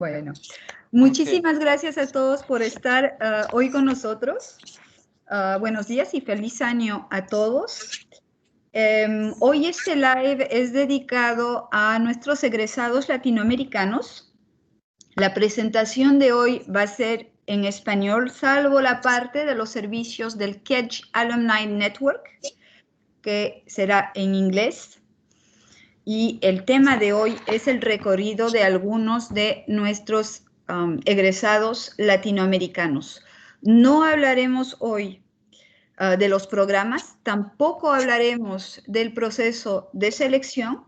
Bueno, muchísimas gracias a todos por estar hoy con nosotros. Buenos días y feliz año a todos. Hoy este live es dedicado a nuestros egresados latinoamericanos. La presentación de hoy va a ser en español, salvo la parte de los servicios del Kedge Alumni Network, que será en inglés. Y el tema de hoy es el recorrido de algunos de nuestros egresados latinoamericanos. No hablaremos hoy de los programas, tampoco hablaremos del proceso de selección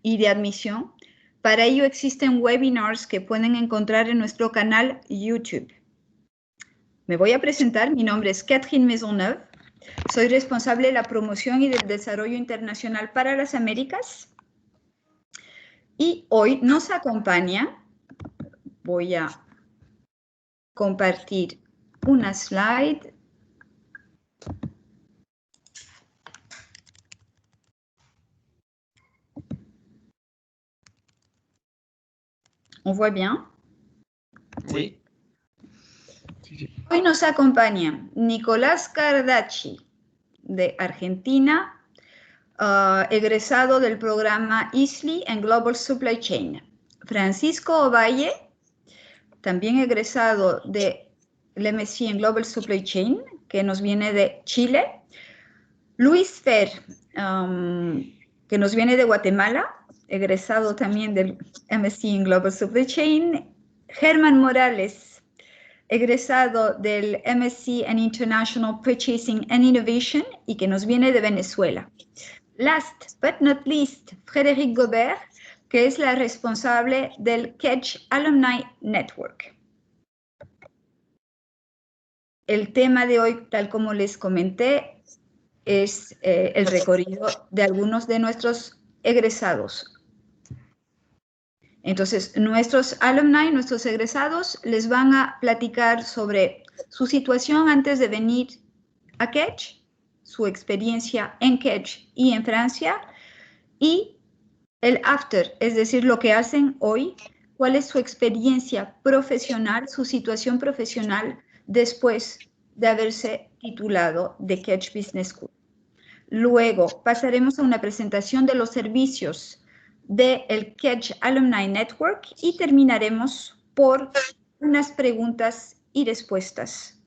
y de admisión. Para ello existen webinars que pueden encontrar en nuestro canal YouTube. Me voy a presentar, mi nombre es Catherine Maisonneuve, soy responsable de la promoción y del desarrollo internacional para las Américas. Y hoy nos acompaña, voy a compartir una slide. ¿On voit bien? Sí. Hoy nos acompaña Nicolás Cardacci, de Argentina, egresado del programa ISLI en Global Supply Chain. Francisco Ovalle, también egresado del MSc en Global Supply Chain, que nos viene de Chile. Luis Fer, que nos viene de Guatemala, egresado también del MSc en Global Supply Chain. Germán Morales, egresado del MSc en International Purchasing and Innovation y que nos viene de Venezuela. Last but not least, Frédéric Gobert, que es la responsable del Kedge Alumni Network. El tema de hoy, tal como les comenté, es el recorrido de algunos de nuestros egresados. Entonces, nuestros alumni, nuestros egresados, les van a platicar sobre su situación antes de venir a Kedge, su experiencia en Kedge y en Francia, y el after, es decir, lo que hacen hoy, cuál es su experiencia profesional, su situación profesional después de haberse titulado de Kedge Business School. Luego pasaremos a una presentación de los servicios del Kedge Alumni Network y terminaremos por unas preguntas y respuestas.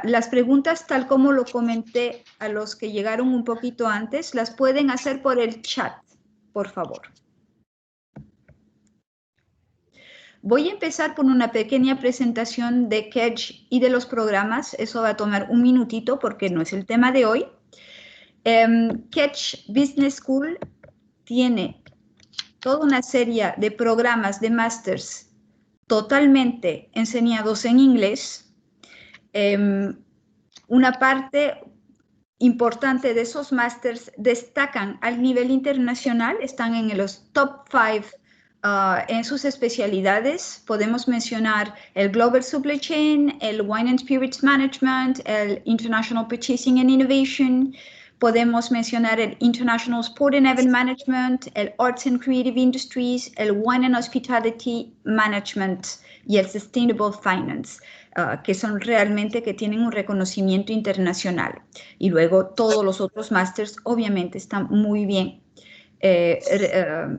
Las preguntas, tal como lo comenté a los que llegaron un poquito antes, las pueden hacer por el chat, por favor. Voy a empezar por una pequeña presentación de Kedge y de los programas. Eso va a tomar un minutito porque no es el tema de hoy. Kedge Business School tiene toda una serie de programas de másters totalmente enseñados en inglés. Una parte importante de esos másters destacan al nivel internacional, están en los top 5 en sus especialidades. Podemos mencionar el Global Supply Chain, el Wine and Spirits Management, el International Purchasing and Innovation. Podemos mencionar el International Sport and Event Management, el Arts and Creative Industries, el Wine and Hospitality Management y el Sustainable Finance, que son realmente que tienen un reconocimiento internacional. Y luego todos los otros másters obviamente están muy bien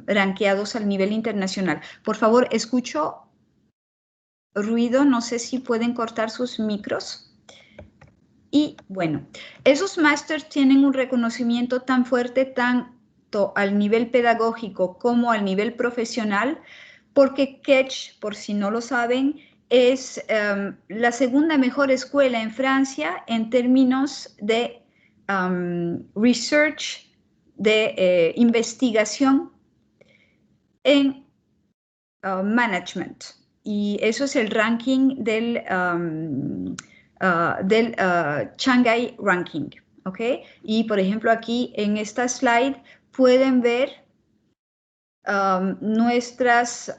rankeados al nivel internacional. Por favor, escucho ruido, no sé si pueden cortar sus micros. Y bueno, esos másters tienen un reconocimiento tan fuerte tanto al nivel pedagógico como al nivel profesional, porque Kedge, por si no lo saben, es la segunda mejor escuela en Francia en términos de research, de investigación en management. Y eso es el ranking del Shanghai Ranking, ¿ok? Y por ejemplo aquí en esta slide pueden ver nuestros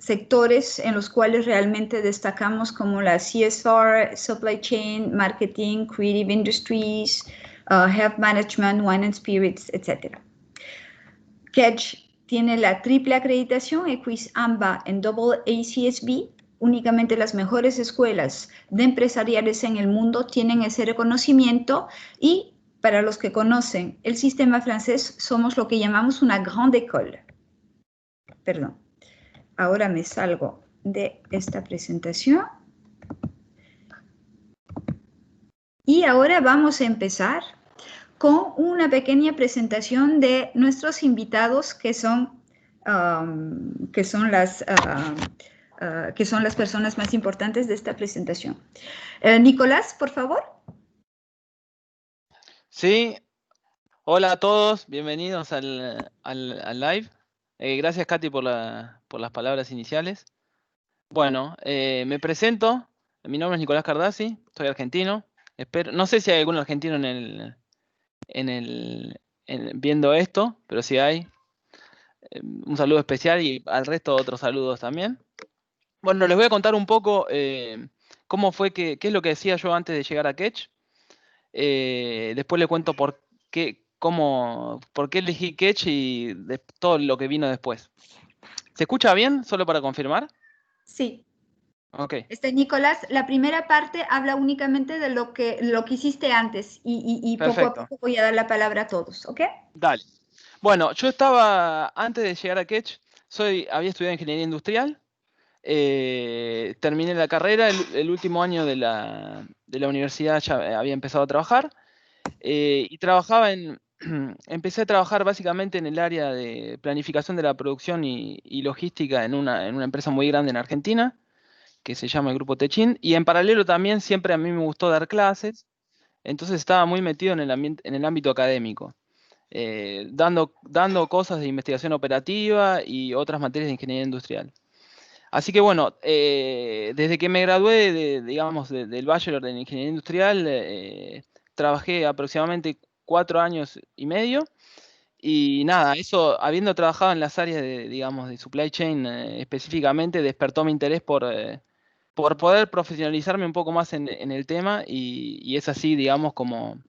sectores en los cuales realmente destacamos, como la CSR, Supply Chain, Marketing, Creative Industries, Health Management, Wine and Spirits, etc. Kedge tiene la triple acreditación, EQUIS, AMBA en Double ACSB. Únicamente las mejores escuelas de empresariales en el mundo tienen ese reconocimiento y para los que conocen el sistema francés somos lo que llamamos una grande école. Perdón, ahora me salgo de esta presentación. Y ahora vamos a empezar con una pequeña presentación de nuestros invitados que son las personas más importantes de esta presentación. Nicolás, por favor. Sí, hola a todos, bienvenidos al live. Gracias, Katy, por las palabras iniciales. Bueno, me presento. Mi nombre es Nicolás Cardassi, soy argentino. No sé si hay algún argentino viendo esto, pero si hay, un saludo especial y al resto otros saludos también. Bueno, les voy a contar un poco cómo fue qué es lo que decía yo antes de llegar a Ketch. Después les cuento por qué elegí Ketch y todo lo que vino después. ¿Se escucha bien? Solo para confirmar. Sí. Ok. Nicolás, la primera parte habla únicamente de lo que hiciste antes y poco a poco voy a dar la palabra a todos, ¿ok? Dale. Bueno, yo estaba, antes de llegar a Ketch, había estudiado ingeniería industrial. Terminé la carrera, el último año de la universidad ya había empezado a trabajar y empecé a trabajar básicamente en el área de planificación de la producción y logística en una empresa muy grande en Argentina que se llama el Grupo Techin, y en paralelo también siempre a mí me gustó dar clases, entonces estaba muy metido en el ámbito académico. Dando cosas de investigación operativa y otras materias de ingeniería industrial. Así que bueno, desde que me gradué del Bachelor en Ingeniería Industrial, trabajé aproximadamente 4 años y medio. Y nada, eso, habiendo trabajado en las áreas de supply chain específicamente, despertó mi interés por poder profesionalizarme un poco más en el tema y es así, digamos, como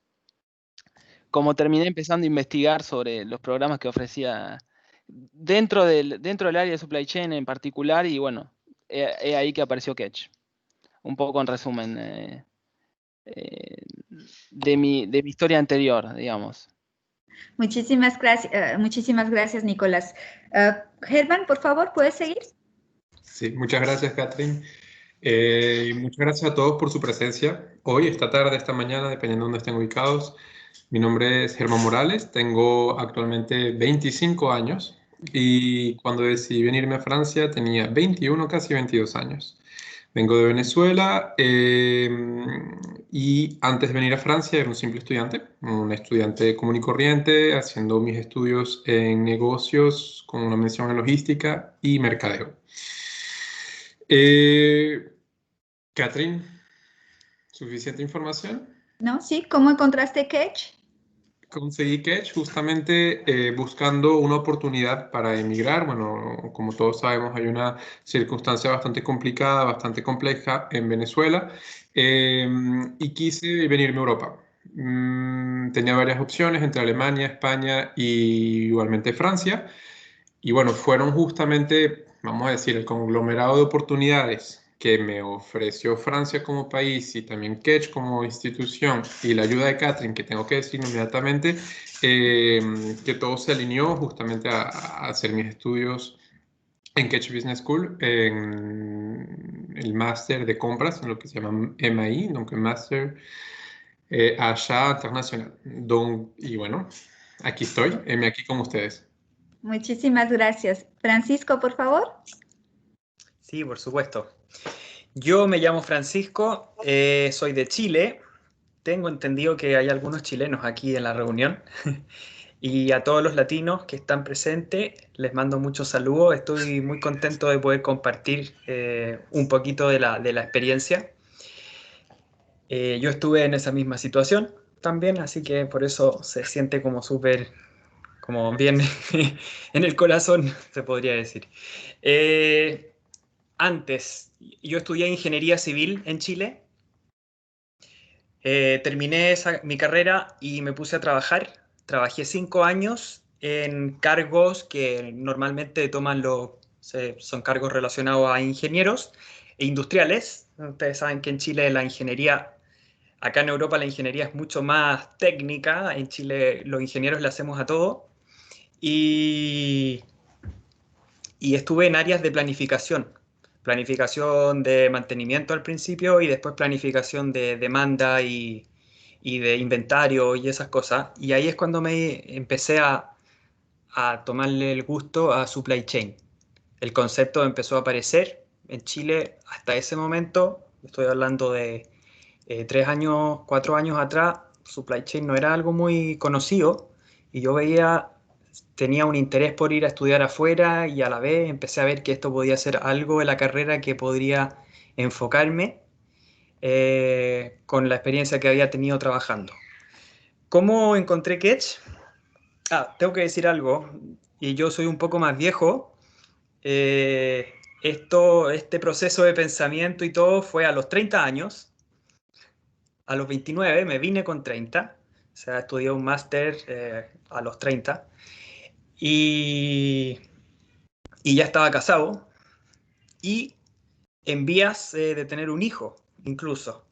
terminé empezando a investigar sobre los programas que ofrecía dentro del área de supply chain en particular, y bueno, es ahí que apareció Ketch. Un poco en resumen de mi historia anterior, digamos. Muchísimas gracias, Nicolás. Germán, por favor, ¿puedes seguir? Sí, muchas gracias, Catherine. Muchas gracias a todos por su presencia hoy, esta tarde, esta mañana, dependiendo de dónde estén ubicados. Mi nombre es Germán Morales, tengo actualmente 25 años y cuando decidí venirme a Francia tenía 21, casi 22 años. Vengo de Venezuela y antes de venir a Francia era un estudiante común y corriente, haciendo mis estudios en negocios con una mención en logística y mercadeo. Catherine, ¿suficiente información? No, sí. ¿Cómo encontraste Ketch? Conseguí Ketch justamente buscando una oportunidad para emigrar. Bueno, como todos sabemos, hay una circunstancia bastante complicada, bastante compleja en Venezuela y quise venirme a Europa. Tenía varias opciones entre Alemania, España y igualmente Francia. Y bueno, fueron justamente, vamos a decir, el conglomerado de oportunidades que me ofreció Francia como país y también Ketch como institución y la ayuda de Catherine, que tengo que decir inmediatamente, que todo se alineó justamente a hacer mis estudios en Ketch Business School, en el máster de compras, en lo que se llama MAI, donc Máster Achat Internacional. Y bueno, aquí estoy, aquí con ustedes. Muchísimas gracias. Francisco, por favor. Sí, por supuesto. Yo me llamo Francisco, soy de Chile. Tengo entendido que hay algunos chilenos aquí en la reunión. Y a todos los latinos que están presentes, les mando muchos saludos. Estoy muy contento de poder compartir un poquito de la experiencia. Yo estuve en esa misma situación también, así que por eso se siente como súper, como bien en el corazón, se podría decir. Antes, yo estudié ingeniería civil en Chile. Terminé mi carrera y me puse a trabajar. Trabajé 5 años en cargos que normalmente son cargos relacionados a ingenieros e industriales. Ustedes saben que en Chile la ingeniería, acá en Europa la ingeniería es mucho más técnica, en Chile los ingenieros le hacemos a todo. Y, y estuve en áreas de planificación de mantenimiento al principio y después planificación de demanda y de inventario y esas cosas. Y ahí es cuando me empecé a tomarle el gusto a supply chain. El concepto empezó a aparecer en Chile hasta ese momento, estoy hablando de 3 años, 4 años atrás, supply chain no era algo muy conocido y yo tenía un interés por ir a estudiar afuera y a la vez empecé a ver que esto podía ser algo de la carrera que podría enfocarme con la experiencia que había tenido trabajando. ¿Cómo encontré Ketch? Tengo que decir algo, y yo soy un poco más viejo. Este proceso de pensamiento y todo fue a los 30 años. A los 29 me vine con 30, o sea, estudié un máster a los 30 y, y ya estaba casado y en vías de tener un hijo, incluso.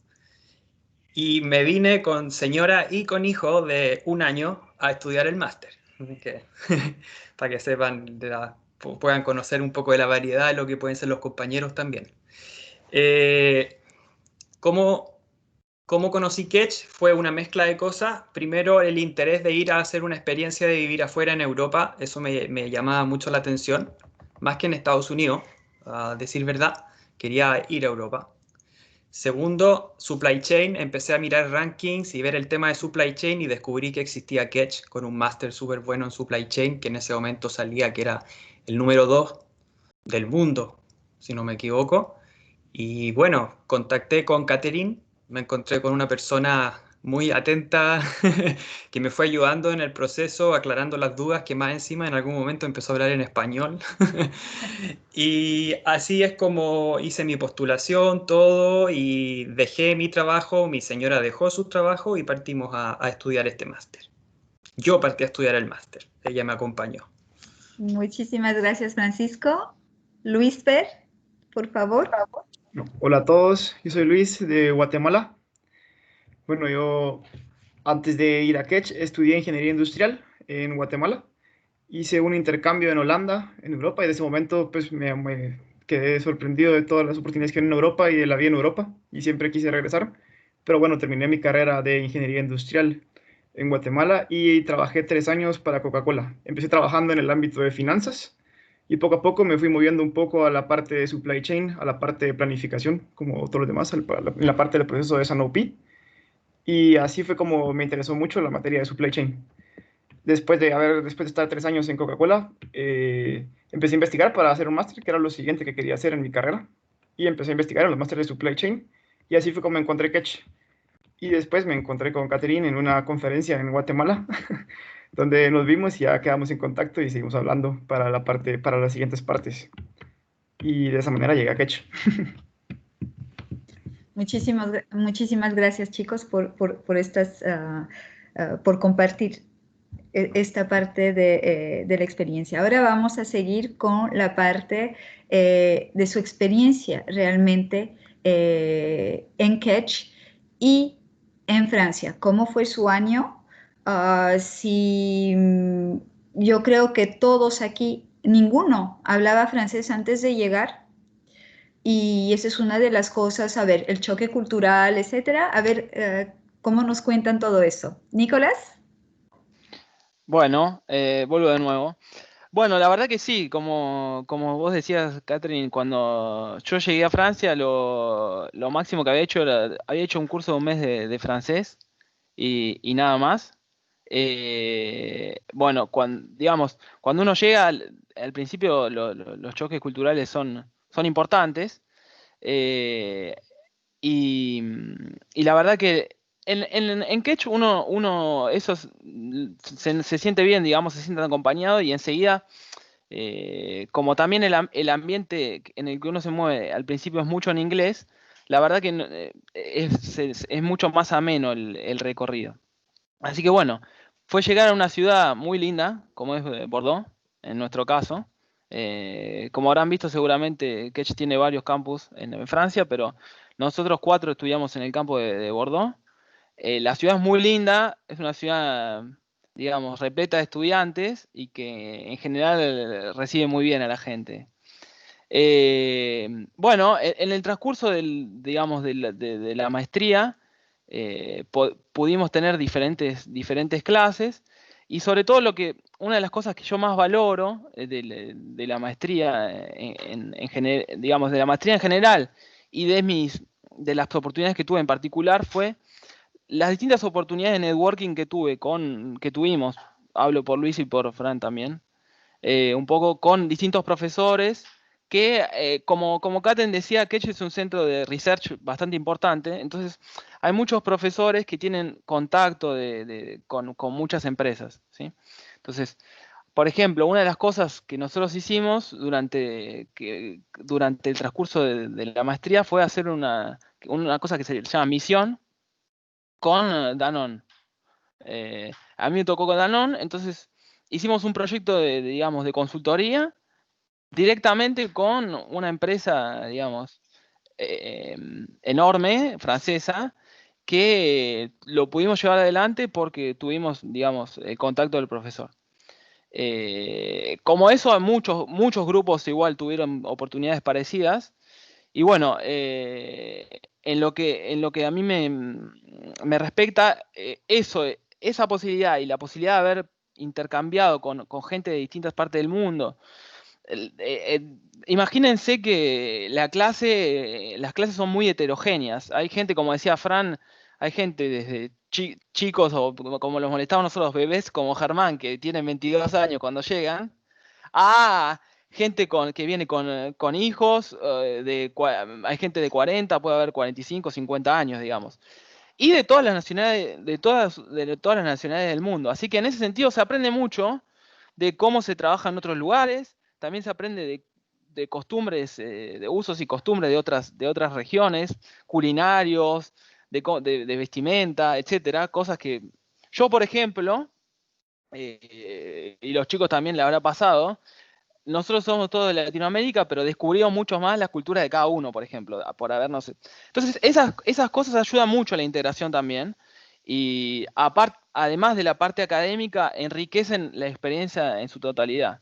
Y me vine con señora y con hijo de 1 año a estudiar el máster. Para que sepan, puedan conocer un poco de la variedad de lo que pueden ser los compañeros también. ¿Cómo conocí Ketch? Fue una mezcla de cosas. Primero, el interés de ir a hacer una experiencia de vivir afuera en Europa. Eso me llamaba mucho la atención, más que en Estados Unidos, a decir verdad. Quería ir a Europa. Segundo, supply chain. Empecé a mirar rankings y ver el tema de supply chain y descubrí que existía Ketch con un máster súper bueno en supply chain, que en ese momento salía que era el número 2 del mundo, si no me equivoco. Y bueno, contacté con Catherine, me encontré con una persona muy atenta que me fue ayudando en el proceso, aclarando las dudas, que más encima en algún momento empezó a hablar en español. Y así es como hice mi postulación, todo, y dejé mi trabajo, mi señora dejó su trabajo y partimos a estudiar este máster. Yo partí a estudiar el máster, ella me acompañó. Muchísimas gracias, Francisco. Luis Per, por favor. Hola a todos, yo soy Luis de Guatemala. Bueno, yo antes de ir a Ketch estudié ingeniería industrial en Guatemala. Hice un intercambio en Holanda, en Europa, y desde ese momento pues me quedé sorprendido de todas las oportunidades que hay en Europa y de la vida en Europa, y siempre quise regresar. Pero bueno, terminé mi carrera de ingeniería industrial en Guatemala y trabajé 3 años para Coca-Cola. Empecé trabajando en el ámbito de finanzas y poco a poco me fui moviendo un poco a la parte de supply chain, a la parte de planificación, como todos los demás, en la parte del proceso de S&OP. Y así fue como me interesó mucho la materia de supply chain. Después de estar 3 años en Coca-Cola, empecé a investigar para hacer un máster, que era lo siguiente que quería hacer en mi carrera. Y empecé a investigar en los másteres de supply chain. Y así fue como encontré Ketch. Y después me encontré con Catherine en una conferencia en Guatemala, donde nos vimos y ya quedamos en contacto y seguimos hablando para las siguientes partes. Y de esa manera llegué a Ketch. Muchísimas gracias, chicos, por compartir esta parte de la experiencia. Ahora vamos a seguir con la parte de su experiencia realmente en Ketch y en Francia. ¿Cómo fue su año? Yo creo que todos aquí, ninguno hablaba francés antes de llegar. Y esa es una de las cosas, a ver, el choque cultural, etcétera. A ver, ¿cómo nos cuentan todo eso? Nicolás. Bueno, vuelvo de nuevo. Bueno, la verdad que sí, como vos decías, Catherine, cuando yo llegué a Francia, lo máximo que había hecho un curso de un mes de francés y nada más. Bueno, digamos, cuando uno llega, al principio los choques culturales son importantes. eh, y la verdad que en Quechua uno se siente bien, digamos, se siente acompañado y enseguida, como también el ambiente en el que uno se mueve al principio es mucho en inglés, la verdad que es mucho más ameno el recorrido. Así que bueno, fue llegar a una ciudad muy linda, como es Bordeaux, en nuestro caso. Como habrán visto seguramente, Ketch tiene varios campus en Francia, pero nosotros 4 estudiamos en el campo de Bordeaux. La ciudad es muy linda, es una ciudad, digamos, repleta de estudiantes y que en general recibe muy bien a la gente. Bueno, en el transcurso digamos, de la maestría, pudimos tener diferentes clases y sobre todo una de las cosas que yo más valoro de la maestría, digamos, de la maestría en general y de las oportunidades que tuve en particular fue las distintas oportunidades de networking que tuvimos, hablo por Luis y por Fran también, un poco con distintos profesores que, como Katen decía, Ketch es un centro de research bastante importante, entonces hay muchos profesores que tienen contacto con muchas empresas, ¿sí? Entonces, por ejemplo, una de las cosas que nosotros hicimos durante el transcurso de la maestría fue hacer una cosa que se llama misión con Danone. A mí me tocó con Danone, entonces hicimos un proyecto digamos, de consultoría directamente con una empresa, digamos, enorme, francesa, que lo pudimos llevar adelante porque tuvimos, digamos, el contacto del profesor. Como eso, muchos grupos igual tuvieron oportunidades parecidas. Y bueno, en lo que a mí me respecta, esa posibilidad y la posibilidad de haber intercambiado con gente de distintas partes del mundo. Imagínense que las clases son muy heterogéneas. Hay gente, como decía Fran, hay gente desde chicos o como los molestamos nosotros, bebés como Germán, que tienen 22 años cuando llegan, a gente que viene con hijos, hay gente de 40, puede haber 45, 50 años, digamos. Y de todas las nacionalidades, de todas las nacionalidades del mundo. Así que en ese sentido se aprende mucho de cómo se trabaja en otros lugares, también se aprende de costumbres, de usos y costumbres de otras regiones, culinarios, de vestimenta, etcétera, cosas que yo, por ejemplo, y los chicos también le habrá pasado, nosotros somos todos de Latinoamérica, pero descubrimos mucho más las culturas de cada uno, por ejemplo, por habernos. Entonces, esas cosas ayudan mucho a la integración también. Y además de la parte académica, enriquecen la experiencia en su totalidad.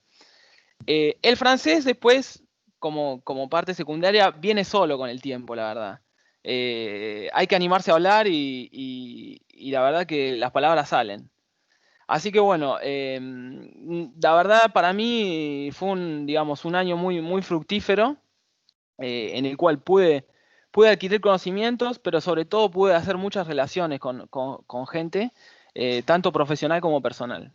El francés después, como parte secundaria, viene solo con el tiempo, la verdad. Hay que animarse a hablar y la verdad que las palabras salen. Así que bueno, la verdad para mí fue digamos, un año muy, muy fructífero, en el cual pude adquirir conocimientos, pero sobre todo pude hacer muchas relaciones con gente, tanto profesional como personal.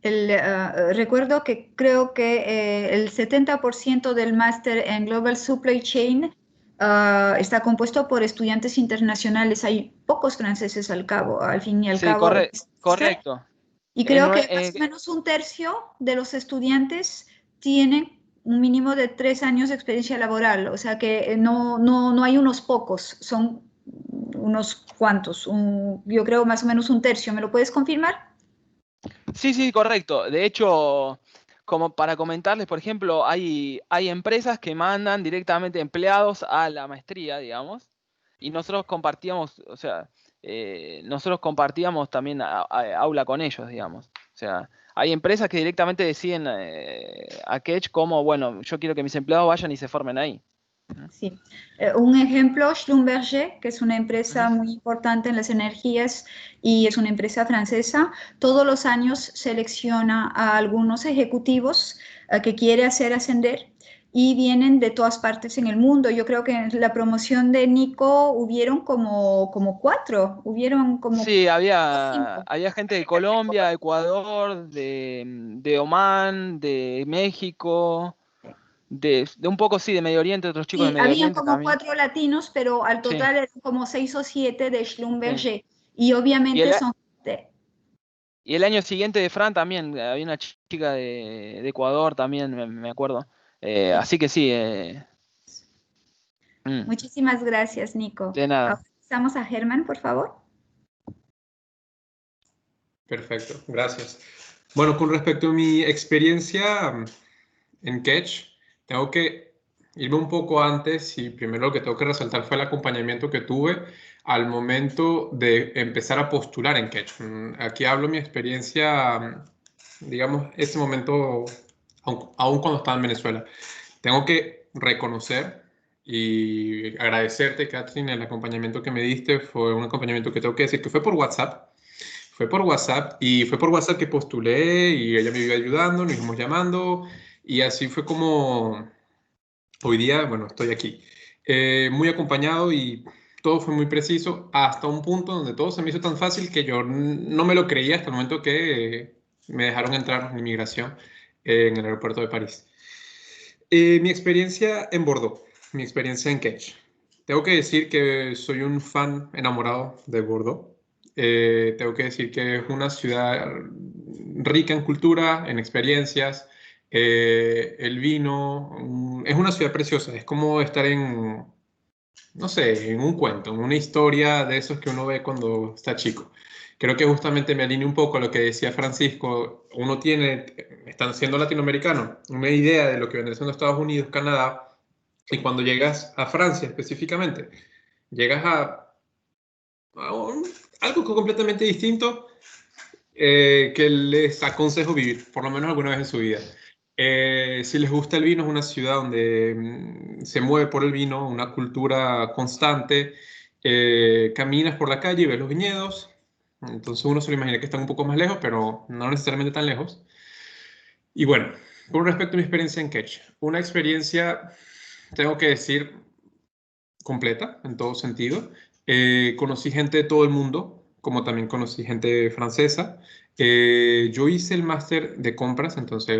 Recuerdo que creo que el 70% del máster en Global Supply Chain está compuesto por estudiantes internacionales. Hay pocos franceses al fin y al Sí, cabo. correcto. Y creo que más o menos un tercio de los estudiantes tienen un mínimo de 3 años de experiencia laboral. O sea que no hay unos pocos, son unos cuantos. Yo creo más o menos un tercio. ¿Me lo puedes confirmar? Sí, correcto. De hecho, como para comentarles, por ejemplo, hay empresas que mandan directamente empleados a la maestría, digamos, y nosotros compartíamos, o sea, nosotros compartíamos también aula con ellos, digamos. O sea, hay empresas que directamente deciden a Ketch como, bueno, yo quiero que mis empleados vayan y se formen ahí. Sí. Un ejemplo, Schlumberger, que es una empresa Ujú. muy importante en las energías y es una empresa francesa, todos los años selecciona a algunos ejecutivos que quiere hacer ascender y vienen de todas partes en el mundo. Yo creo que en la promoción de Nico hubieron como 4, hubieron como Sí, había, 5. había gente de Colombia, Ecuador, de Omán, de México, de un poco, sí, de Medio Oriente, otros chicos de Sí, Medio habían Oriente como también. 4 latinos, pero al Sí, total eran como 6 o 7 de sí. Schlumberger. Y Y obviamente el, son... y el año siguiente de Fran también, había una chica de Ecuador también, me acuerdo. Sí. Así que sí, mm, Muchísimas gracias, Nico. de nada. Ahora pasamos a Germán, por favor. Perfecto, gracias. Bueno, con respecto a mi experiencia en Catch, tengo que irme un poco antes y primero lo que tengo que resaltar fue el acompañamiento que tuve al momento de empezar a postular en Catch. Aquí hablo mi experiencia, digamos, ese momento, aún cuando estaba en Venezuela. Tengo que reconocer y agradecerte, Catherine, el acompañamiento que me diste. Fue un acompañamiento que tengo que decir que fue por WhatsApp. Fue por WhatsApp y fue por WhatsApp que postulé y ella me iba ayudando, nos íbamos llamando y así fue como hoy día, bueno, estoy aquí. Muy acompañado y todo fue muy preciso hasta un punto donde todo se me hizo tan fácil que yo no me lo creía hasta el momento que me dejaron entrar en inmigración en el aeropuerto de París. Mi experiencia en Bordeaux, mi experiencia en Catch. Tengo que decir que soy un fan enamorado de Bordeaux. Tengo que decir que es una ciudad rica en cultura, en experiencias. El vino, es una ciudad preciosa. Es como estar en, no sé, en un cuento, en una historia de esos que uno ve cuando está chico. Creo que justamente me alinea un poco a lo que decía Francisco. Uno tiene, están siendo latinoamericano, una idea de lo que viene siendo Estados Unidos, Canadá, y cuando llegas a Francia específicamente, llegas algo completamente distinto que les aconsejo vivir, por lo menos alguna vez en su vida. Si les gusta el vino, es una ciudad donde se mueve por el vino, una cultura constante. Caminas por la calle y ves los viñedos. Entonces uno se lo imagina que están un poco más lejos, pero no necesariamente tan lejos. Y bueno, con respecto a mi experiencia en Catch, una experiencia, tengo que decir, completa en todo sentido. Conocí gente de todo el mundo, como también conocí gente francesa. Yo hice el máster de compras, entonces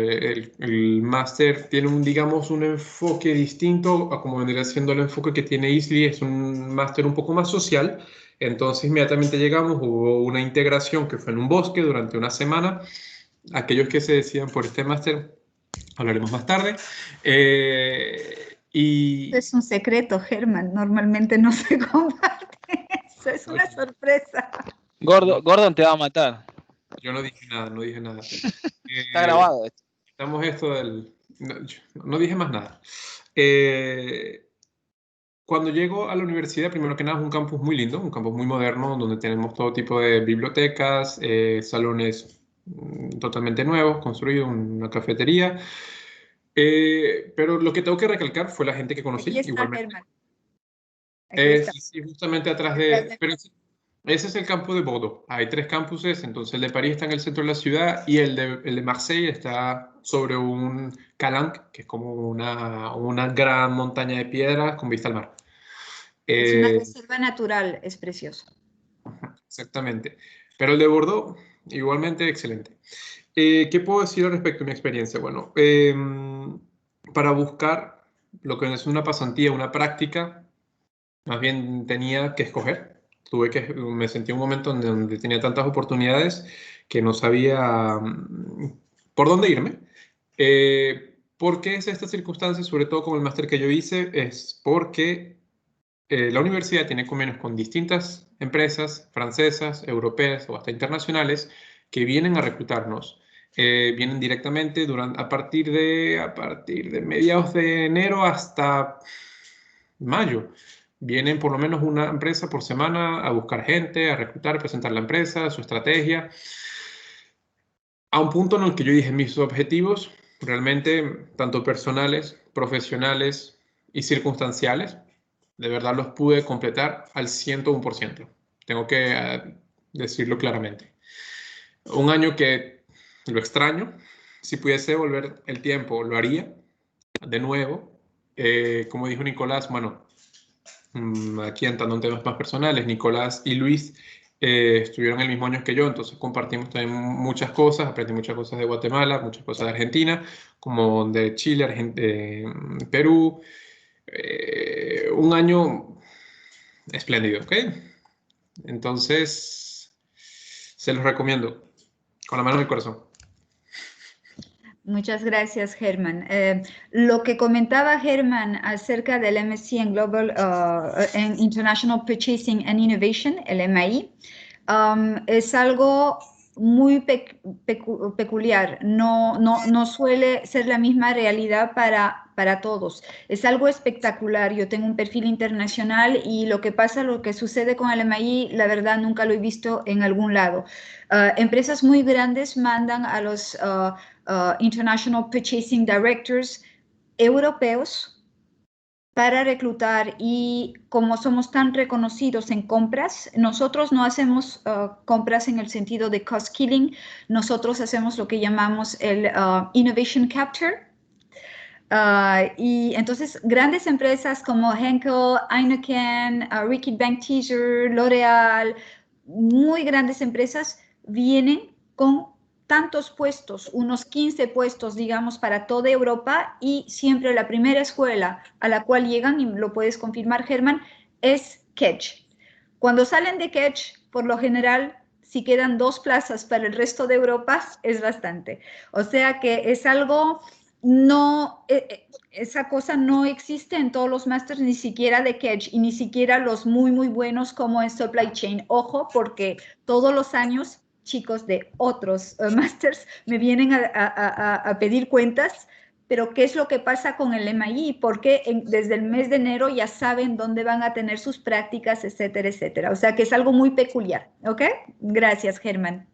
el máster tiene digamos, un enfoque distinto a como vendría siendo el enfoque que tiene ISLI, es un máster un poco más social. Entonces inmediatamente llegamos, hubo una integración que fue en un bosque durante una semana. Aquellos que se decidan por este máster, hablaremos más tarde. Es un secreto, Germán. Normalmente no se comparte. Eso es una sorpresa. Gordon te va a matar. Yo no dije nada, no dije nada. Está grabado esto. Estamos esto del... No dije más nada. Cuando llego a la universidad, primero que nada es un campus muy lindo, un campus muy moderno, donde tenemos todo tipo de bibliotecas, salones totalmente nuevos, construidos, una cafetería. Pero lo que tengo que recalcar fue la gente que conocí. Aquí está, igualmente. Germán. Aquí está. Sí, justamente atrás de... Pero ese es el campus de Bordeaux. Hay 3 campuses, entonces el de París está en el centro de la ciudad y el de Marseille está sobre un calanque, que es como una gran montaña de piedras con vista al mar. Es una reserva natural, es precioso. Exactamente. Pero el de Bordeaux, igualmente excelente. ¿Qué puedo decir al respecto de mi experiencia? Bueno, para buscar lo que es una pasantía, una práctica, más bien tenía que escoger. Me sentí en un momento donde tenía tantas oportunidades que no sabía por dónde irme. ¿Por qué es esta circunstancia? Sobre todo con el máster que yo hice, es porque la universidad tiene convenios con distintas empresas francesas, europeas o hasta internacionales que vienen a reclutarnos. Vienen directamente a partir de mediados de enero hasta mayo. Vienen por lo menos una empresa por semana a buscar gente, a reclutar, a presentar la empresa, su estrategia. A un punto en el que yo dije mis objetivos, realmente tanto personales, profesionales y circunstanciales, de verdad los pude completar al 101%. Tengo que decirlo claramente. Un año que lo extraño. Si pudiese volver el tiempo, lo haría de nuevo. Como dijo Nicolás, bueno, aquí entrando en temas más personales, Nicolás y Luis estuvieron el mismo año que yo, entonces compartimos también muchas cosas, aprendí muchas cosas de Guatemala, muchas cosas de Argentina, como de Chile, Perú. Un año espléndido, ¿ok? Entonces, se los recomiendo, con la mano en el corazón. Muchas gracias, Germán. Lo que comentaba Germán acerca del MSc en Global en International Purchasing and Innovation, el MI, es algo muy peculiar, no suele ser la misma realidad para todos. Es algo espectacular. Yo tengo un perfil internacional y lo que sucede con el MIT, la verdad nunca lo he visto en algún lado. Empresas muy grandes mandan a los International Purchasing Directors europeos para reclutar, y como somos tan reconocidos en compras, nosotros no hacemos compras en el sentido de cost killing, nosotros hacemos lo que llamamos el Innovation Capture. Y entonces grandes empresas como Henkel, Heineken, Reckitt Benckiser, L'Oréal, muy grandes empresas vienen con tantos puestos, unos 15 puestos, digamos, para toda Europa, y siempre la primera escuela a la cual llegan, y lo puedes confirmar, Germán, es Kedge. Cuando salen de Kedge, por lo general, si quedan 2 plazas para el resto de Europa, es bastante. O sea que es algo, esa cosa no existe en todos los másters, ni siquiera de Kedge, y ni siquiera los muy, muy buenos como en Supply Chain. Ojo, porque todos los años chicos de otros másters me vienen a pedir cuentas, pero ¿qué es lo que pasa con el MIT? Porque desde el mes de enero ya saben dónde van a tener sus prácticas, etcétera, etcétera. O sea que es algo muy peculiar, ¿ok? Gracias, Germán.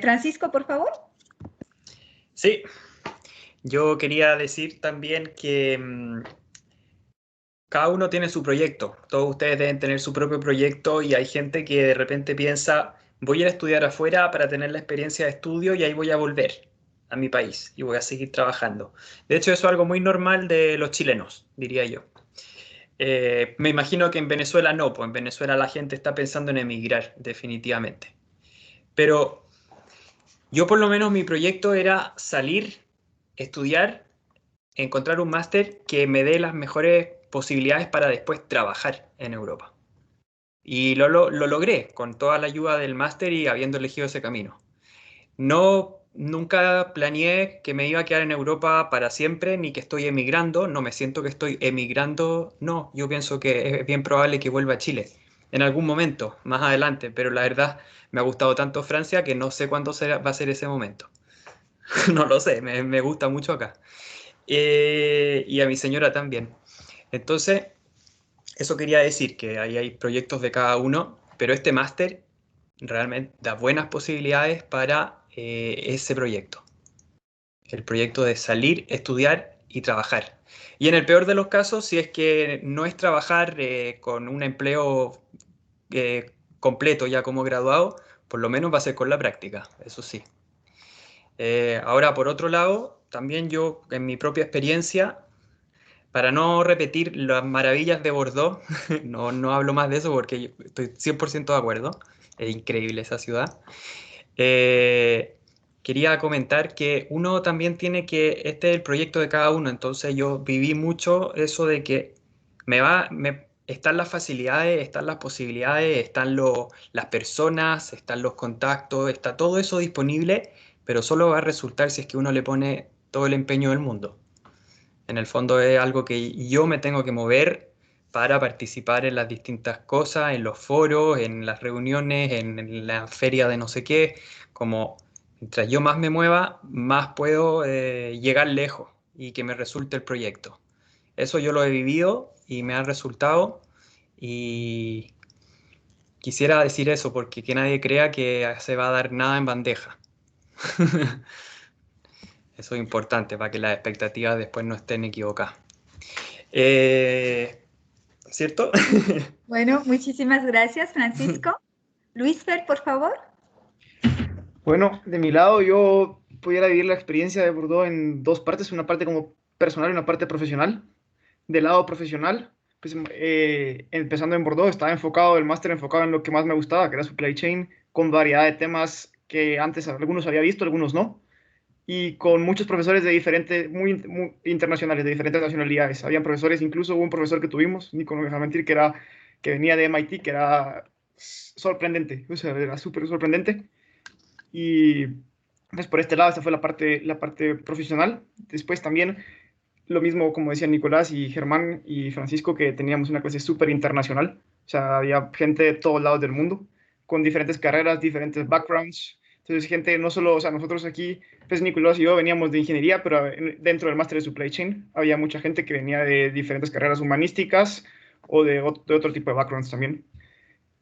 Francisco, por favor. Sí, yo quería decir también que cada uno tiene su proyecto. Todos ustedes deben tener su propio proyecto, y hay gente que de repente piensa, voy a ir a estudiar afuera para tener la experiencia de estudio y ahí voy a volver a mi país y voy a seguir trabajando. De hecho, eso es algo muy normal de los chilenos, diría yo. Me imagino que en Venezuela no, pues en Venezuela la gente está pensando en emigrar, definitivamente. Pero yo por lo menos mi proyecto era salir, estudiar, encontrar un máster que me dé las mejores posibilidades para después trabajar en Europa. Y lo logré con toda la ayuda del máster y habiendo elegido ese camino. Nunca planeé que me iba a quedar en Europa para siempre, ni que estoy emigrando. No me siento que estoy emigrando. No, yo pienso que es bien probable que vuelva a Chile en algún momento, más adelante. Pero la verdad, me ha gustado tanto Francia que no sé cuándo va a ser ese momento. No lo sé, me gusta mucho acá. Y a mi señora también. Entonces, eso quería decir, que ahí hay proyectos de cada uno, pero este máster realmente da buenas posibilidades para ese proyecto. El proyecto de salir, estudiar y trabajar. Y en el peor de los casos, si es que no es trabajar con un empleo completo ya como graduado, por lo menos va a ser con la práctica, eso sí. Ahora, por otro lado, también yo, en mi propia experiencia, para no repetir las maravillas de Bordeaux, no hablo más de eso porque estoy 100% de acuerdo, es increíble esa ciudad. Quería comentar que uno también tiene que, este es el proyecto de cada uno, entonces yo viví mucho eso de que están las facilidades, están las posibilidades, están las personas, están los contactos, está todo eso disponible, pero solo va a resultar si es que uno le pone todo el empeño del mundo. En el fondo es algo que yo me tengo que mover para participar en las distintas cosas, en los foros, en las reuniones, en la feria de no sé qué. Como mientras yo más me mueva, más puedo llegar lejos y que me resulte el proyecto. Eso yo lo he vivido y me ha resultado, y quisiera decir eso porque que nadie crea que se va a dar nada en bandeja. Eso es importante para que las expectativas después no estén equivocadas. ¿Cierto? Bueno, muchísimas gracias, Francisco. Luis Fer, por favor. Bueno, de mi lado yo pudiera vivir la experiencia de Bordeaux en 2 partes, una parte como personal y una parte profesional. Del lado profesional, pues empezando en Bordeaux, estaba enfocado, el máster enfocado en lo que más me gustaba, que era supply chain, con variedad de temas que antes algunos había visto, algunos no, y con muchos profesores de diferentes, muy internacionales, de diferentes nacionalidades. Habían profesores, incluso hubo un profesor que tuvimos, Nico, no me deja mentir, que venía de MIT, que era sorprendente, o sea, era súper sorprendente. Y pues por este lado, esta fue la parte profesional. Después también lo mismo, como decían Nicolás y Germán y Francisco, que teníamos una clase súper internacional. O sea, había gente de todos lados del mundo, con diferentes carreras, diferentes backgrounds. Entonces Entonces, gente, no solo, o sea, nosotros aquí, pues Nicolás y yo veníamos de ingeniería, pero dentro del máster de supply chain había mucha gente que venía de diferentes carreras humanísticas o de otro tipo de backgrounds también.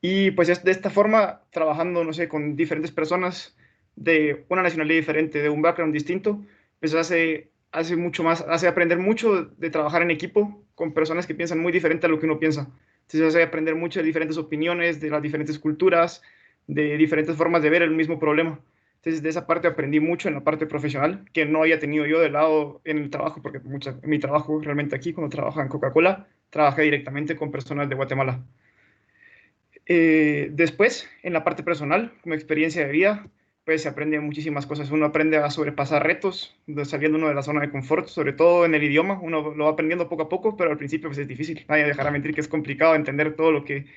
Y pues de esta forma, trabajando, no sé, con diferentes personas de una nacionalidad diferente, de un background distinto, pues hace mucho más, hace aprender mucho de trabajar en equipo con personas que piensan muy diferente a lo que uno piensa. Entonces hace aprender mucho de diferentes opiniones, de las diferentes culturas, de diferentes formas de ver el mismo problema. Entonces de esa parte aprendí mucho en la parte profesional, que no había tenido yo de lado en el trabajo, porque en mi trabajo realmente aquí, cuando trabajaba en Coca-Cola, trabajé directamente con personas de Guatemala. Después, en la parte personal, como experiencia de vida, pues se aprende muchísimas cosas. Uno aprende a sobrepasar retos, saliendo uno de la zona de confort, sobre todo en el idioma. Uno lo va aprendiendo poco a poco, pero al principio pues, es difícil. Nadie dejará mentir que es complicado entender todo lo que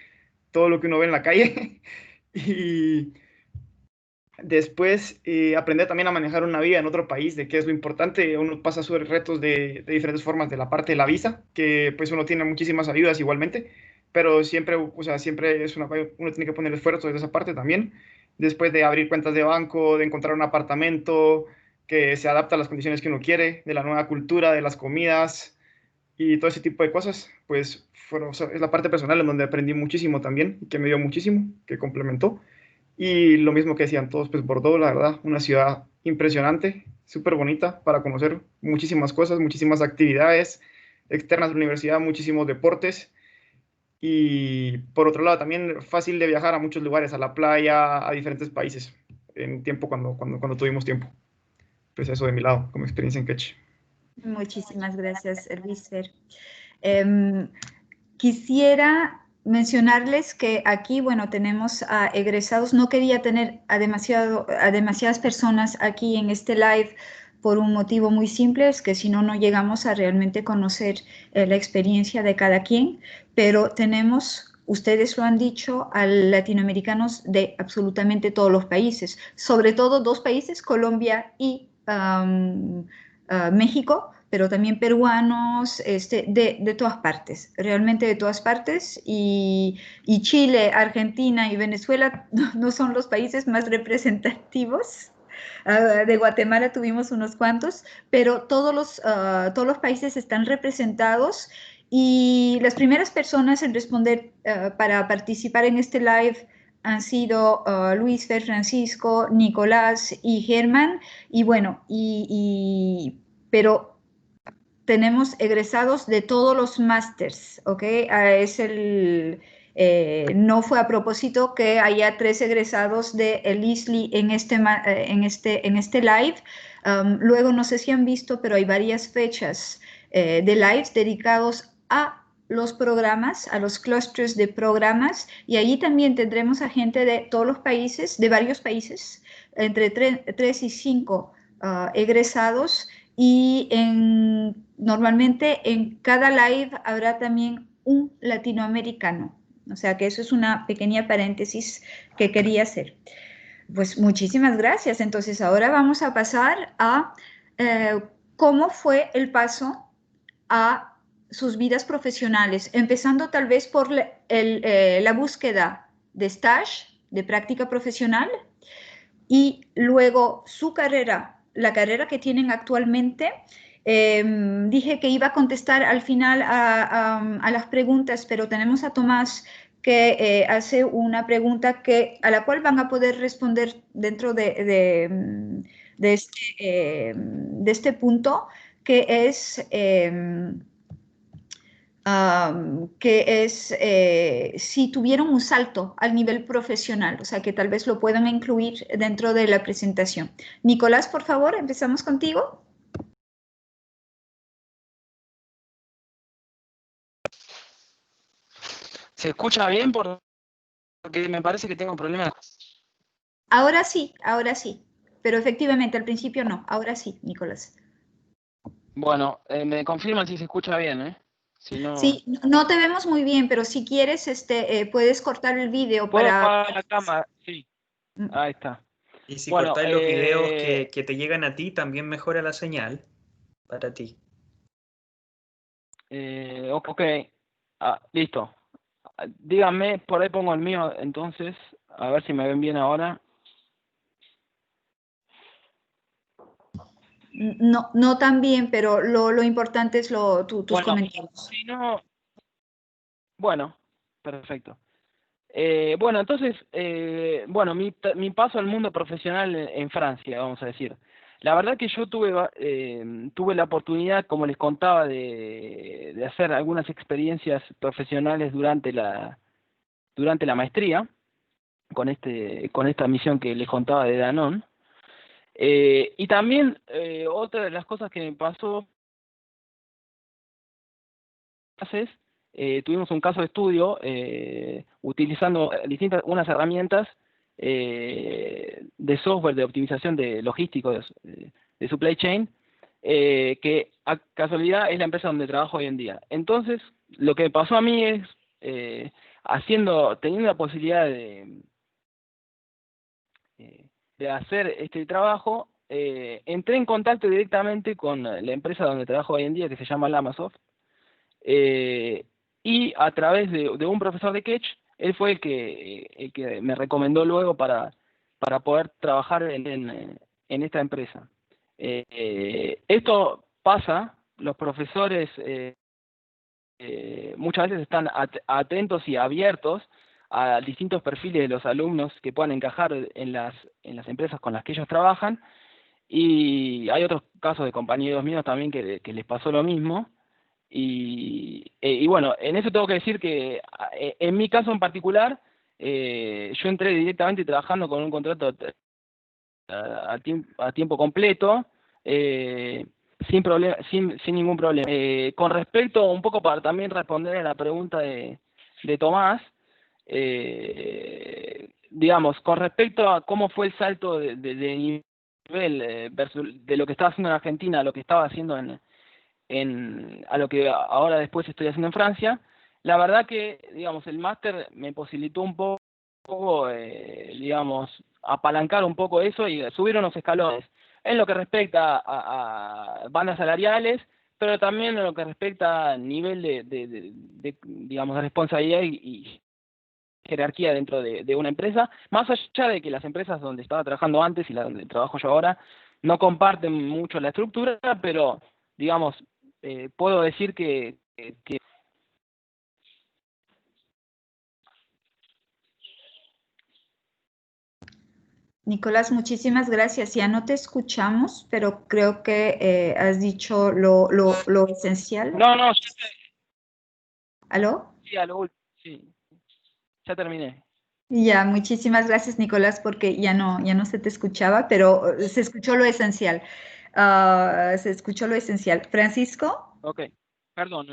uno ve en la calle. Y después, aprender también a manejar una vida en otro país, de qué es lo importante. Uno pasa sobre retos de diferentes formas de la parte de la visa, que pues uno tiene muchísimas ayudas igualmente, pero siempre, o sea, siempre uno tiene que poner esfuerzo desde esa parte también. Después de abrir cuentas de banco, de encontrar un apartamento que se adapta a las condiciones que uno quiere, de la nueva cultura, de las comidas y todo ese tipo de cosas, pues o sea, es la parte personal en donde aprendí muchísimo también, que me dio muchísimo, que complementó. Y lo mismo que decían todos, pues Bordeaux, la verdad, una ciudad impresionante, súper bonita para conocer muchísimas cosas, muchísimas actividades externas de la universidad, muchísimos deportes. Y por otro lado, también fácil de viajar a muchos lugares, a la playa, a diferentes países, en tiempo cuando tuvimos tiempo. Pues eso de mi lado, como experiencia en Ketch. Muchísimas gracias, Luis Fer. Quisiera mencionarles que aquí, bueno, tenemos a egresados. No quería tener a demasiadas personas aquí en este live por un motivo muy simple, es que si no, no llegamos a realmente conocer la experiencia de cada quien, pero tenemos, ustedes lo han dicho, a latinoamericanos de absolutamente todos los países, sobre todo dos países, Colombia y México, pero también peruanos, de todas partes, realmente de todas partes, y Chile, Argentina y Venezuela no son los países más representativos. De Guatemala tuvimos unos cuantos, pero todos los países están representados y las primeras personas en responder para participar en este live han sido Luis, Fer, Francisco, Nicolás y Germán, y bueno, pero tenemos egresados de todos los másters, ¿ok? No fue a propósito que haya 3 egresados de el ISLI en este live. Luego, no sé si han visto, pero hay varias fechas de lives dedicados a los programas, a los clusters de programas, y ahí también tendremos a gente de todos los países, de varios países, entre 3 y 5 egresados, y normalmente en cada live habrá también un latinoamericano. O sea que eso es una pequeña paréntesis que quería hacer. Pues muchísimas gracias. Entonces ahora vamos a pasar a cómo fue el paso a sus vidas profesionales, empezando tal vez por la búsqueda de stage, de práctica profesional, y luego su carrera, la carrera que tienen actualmente. Dije que iba a contestar al final a las preguntas, pero tenemos a Tomás que hace una pregunta a la cual van a poder responder dentro de este punto, que es si tuvieron un salto al nivel profesional, o sea, que tal vez lo puedan incluir dentro de la presentación. Nicolás, por favor, empezamos contigo. ¿Se escucha bien? Porque me parece que tengo problemas. Ahora sí, pero efectivamente al principio no, ahora sí, Nicolás. Bueno, me confirman si se escucha bien, ¿eh? Si no... Sí, no te vemos muy bien, pero si quieres, puedes cortar el vídeo ¿Puedo para... apagar la cámara? Sí, ahí está. Y si Bueno, cortáis los videos que te llegan a ti, también mejora la señal para ti. Ok, listo. Díganme, por ahí pongo el mío, entonces, a ver si me ven bien ahora. no tan bien, pero lo importante es tus Bueno, comentarios. si no, bueno, perfecto. Bueno, entonces, bueno, mi paso al mundo profesional en Francia, vamos a decir. La verdad que yo tuve la oportunidad, como les contaba, de hacer algunas experiencias profesionales durante la maestría, con esta misión que les contaba de Danone. Y también otra de las cosas que me pasó es tuvimos un caso de estudio utilizando unas herramientas de software de optimización de logísticos de supply chain, que a casualidad es la empresa donde trabajo hoy en día. Entonces, lo que me pasó a mí es, teniendo la posibilidad de hacer este trabajo, entré en contacto directamente con la empresa donde trabajo hoy en día, que se llama Lamasoft, y a través de un profesor de Ketch, él fue el que me recomendó luego para poder trabajar en esta empresa. Esto pasa, los profesores muchas veces están atentos y abiertos a distintos perfiles de los alumnos que puedan encajar en las empresas con las que ellos trabajan, y hay otros casos de compañeros míos también que les pasó lo mismo. Y bueno, en eso tengo que decir que en mi caso en particular, yo entré directamente trabajando con un contrato a tiempo completo, sin ningún problema. Con respecto, un poco para también responder a la pregunta de Tomás, digamos, con respecto a cómo fue el salto de nivel versus de lo que estaba haciendo en Argentina a lo que estaba haciendo a lo que ahora después estoy haciendo en Francia, la verdad que, digamos, el máster me posibilitó un poco, digamos, apalancar un poco eso y subir unos escalones en lo que respecta a bandas salariales, pero también en lo que respecta a nivel digamos, de responsabilidad y jerarquía dentro de una empresa, más allá de que las empresas donde estaba trabajando antes y la donde trabajo yo ahora no comparten mucho la estructura, pero, digamos, puedo decir que Nicolás, muchísimas gracias. Ya no te escuchamos, pero creo que has dicho lo esencial. No, ¿Aló? sí, a lo último, sí, ya terminé. Ya, muchísimas gracias, Nicolás, porque ya no se te escuchaba, pero se escuchó lo esencial. Se escuchó lo esencial. Francisco. Ok, perdón.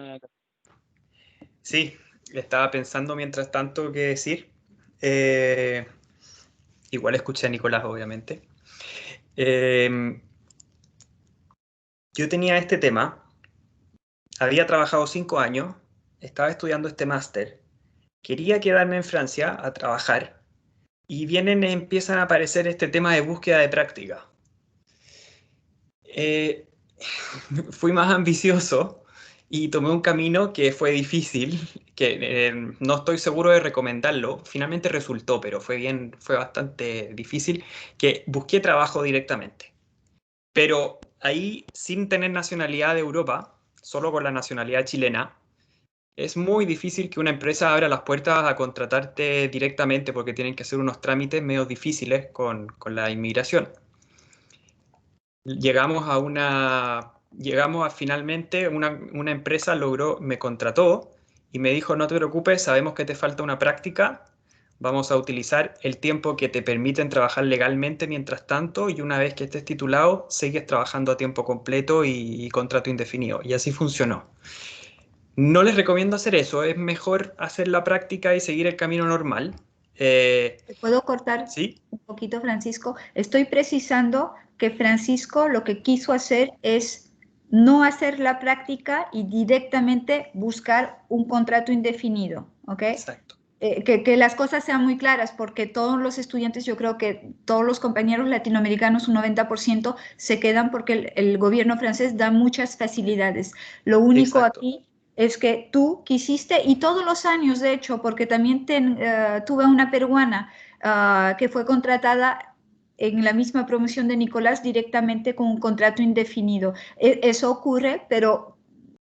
Sí, estaba pensando mientras tanto qué decir. Igual escuché a Nicolás, obviamente. Yo tenía este tema, había trabajado 5 años, estaba estudiando este máster, quería quedarme en Francia a trabajar y empiezan a aparecer este tema de búsqueda de práctica. Fui más ambicioso y tomé un camino que fue difícil, que no estoy seguro de recomendarlo. Finalmente resultó, pero fue bastante difícil, que busqué trabajo directamente. Pero ahí, sin tener nacionalidad de Europa, solo con la nacionalidad chilena, es muy difícil que una empresa abra las puertas a contratarte directamente porque tienen que hacer unos trámites medio difíciles con la inmigración. Finalmente una empresa me contrató y me dijo: no te preocupes, sabemos que te falta una práctica, vamos a utilizar el tiempo que te permiten trabajar legalmente mientras tanto, y una vez que estés titulado sigues trabajando a tiempo completo y contrato indefinido. Y así funcionó. No les recomiendo hacer eso, es mejor hacer la práctica y seguir el camino normal. ¿Te puedo cortar ¿Sí? un poquito, Francisco? Estoy precisando que Francisco lo que quiso hacer es no hacer la práctica y directamente buscar un contrato indefinido, ¿ok? Exacto. Que las cosas sean muy claras, porque todos los estudiantes, yo creo que todos los compañeros latinoamericanos, un 90%, se quedan porque el gobierno francés da muchas facilidades. Lo único Exacto. aquí es que tú quisiste, y todos los años, de hecho, porque también tuve una peruana que fue contratada en la misma promoción de Nicolás directamente con un contrato indefinido. Eso ocurre, pero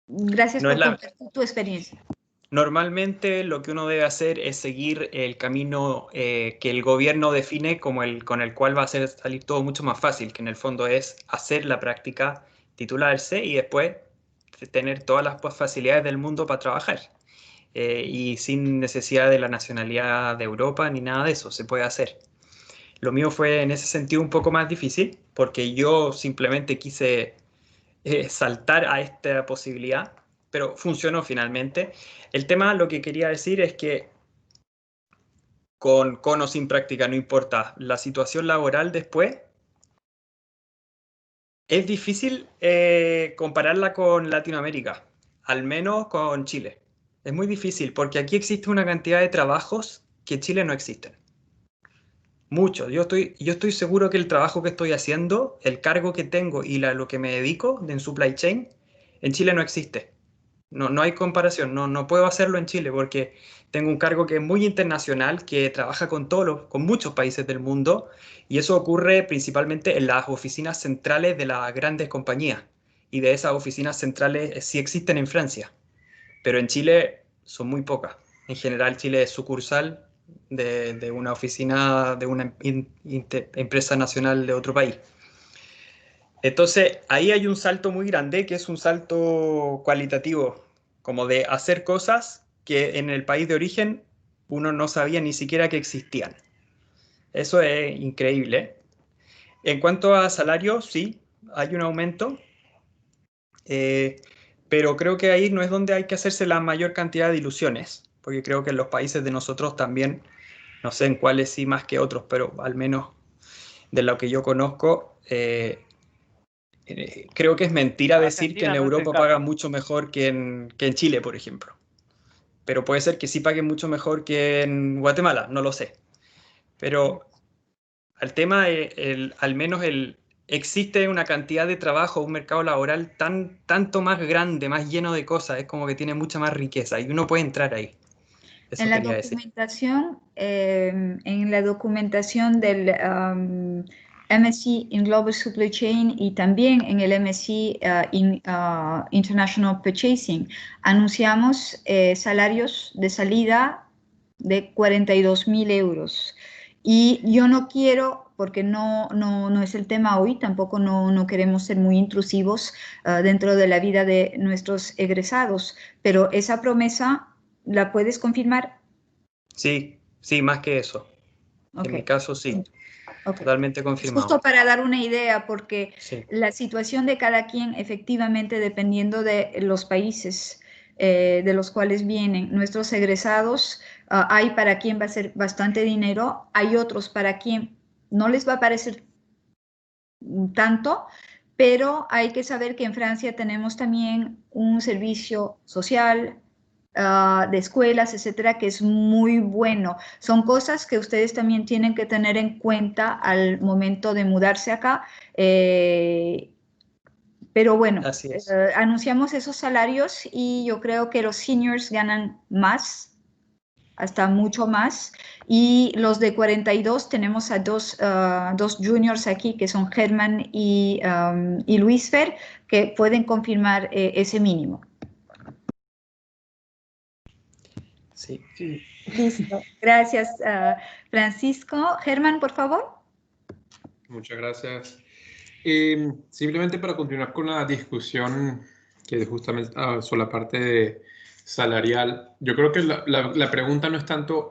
gracias por compartir tu experiencia. Normalmente lo que uno debe hacer es seguir el camino que el gobierno define como con el cual va a hacer salir todo mucho más fácil, que en el fondo es hacer la práctica, titularse y después tener todas las facilidades del mundo para trabajar. Y sin necesidad de la nacionalidad de Europa ni nada de eso, se puede hacer. Lo mío fue en ese sentido un poco más difícil porque yo simplemente quise saltar a esta posibilidad, pero funcionó finalmente. El tema, lo que quería decir es que con o sin práctica, no importa, la situación laboral después es difícil compararla con Latinoamérica, al menos con Chile. Es muy difícil porque aquí existe una cantidad de trabajos que en Chile no existen. Mucho. Yo estoy seguro que el trabajo que estoy haciendo, el cargo que tengo y lo que me dedico en supply chain, en Chile no existe. No hay comparación. No puedo hacerlo en Chile porque tengo un cargo que es muy internacional, que trabaja con con muchos países del mundo, y eso ocurre principalmente en las oficinas centrales de las grandes compañías. Y de esas oficinas centrales sí existen en Francia, pero en Chile son muy pocas. En general, Chile es sucursal de una oficina de una empresa nacional de otro país. Entonces, ahí hay un salto muy grande, que es un salto cualitativo, como de hacer cosas que en el país de origen uno no sabía ni siquiera que existían. Eso es increíble. En cuanto a salario, sí, hay un aumento, pero creo que ahí no es donde hay que hacerse la mayor cantidad de ilusiones, porque creo que en los países de nosotros también, no sé en cuáles sí más que otros, pero al menos de lo que yo conozco, creo que es mentira decir que en Europa pagan mucho mejor que en Chile, por ejemplo. Pero puede ser que sí paguen mucho mejor que en Guatemala, no lo sé. Pero al tema, al menos existe una cantidad de trabajo, un mercado laboral tanto más grande, más lleno de cosas, es como que tiene mucha más riqueza y uno puede entrar ahí. Eso En la quería decir. documentación, del MSc in Global Supply Chain y también en el MSc in International Purchasing, anunciamos salarios de salida de 42.000 euros. Y yo no quiero, porque no es el tema hoy, tampoco no queremos ser muy intrusivos dentro de la vida de nuestros egresados, pero esa promesa, ¿la puedes confirmar? Sí, sí, más que eso. Okay. En mi caso, sí. Okay. Totalmente confirmado. Justo para dar una idea, porque sí. La situación de cada quien, efectivamente, dependiendo de los países de los cuales vienen nuestros egresados, hay para quien va a ser bastante dinero, hay otros para quien no les va a parecer tanto, pero hay que saber que en Francia tenemos también un servicio social, de escuelas, etcétera, que es muy bueno. Son cosas que ustedes también tienen que tener en cuenta al momento de mudarse acá. Pero bueno, anunciamos esos salarios y yo creo que los seniors ganan más, hasta mucho más, y los de 42 tenemos a dos juniors aquí, que son Germán y Luis Fer, que pueden confirmar ese mínimo. Sí. Listo. Gracias, Francisco. Germán, por favor. Muchas gracias. Simplemente para continuar con la discusión que justamente sobre la parte salarial, yo creo que la pregunta no es tanto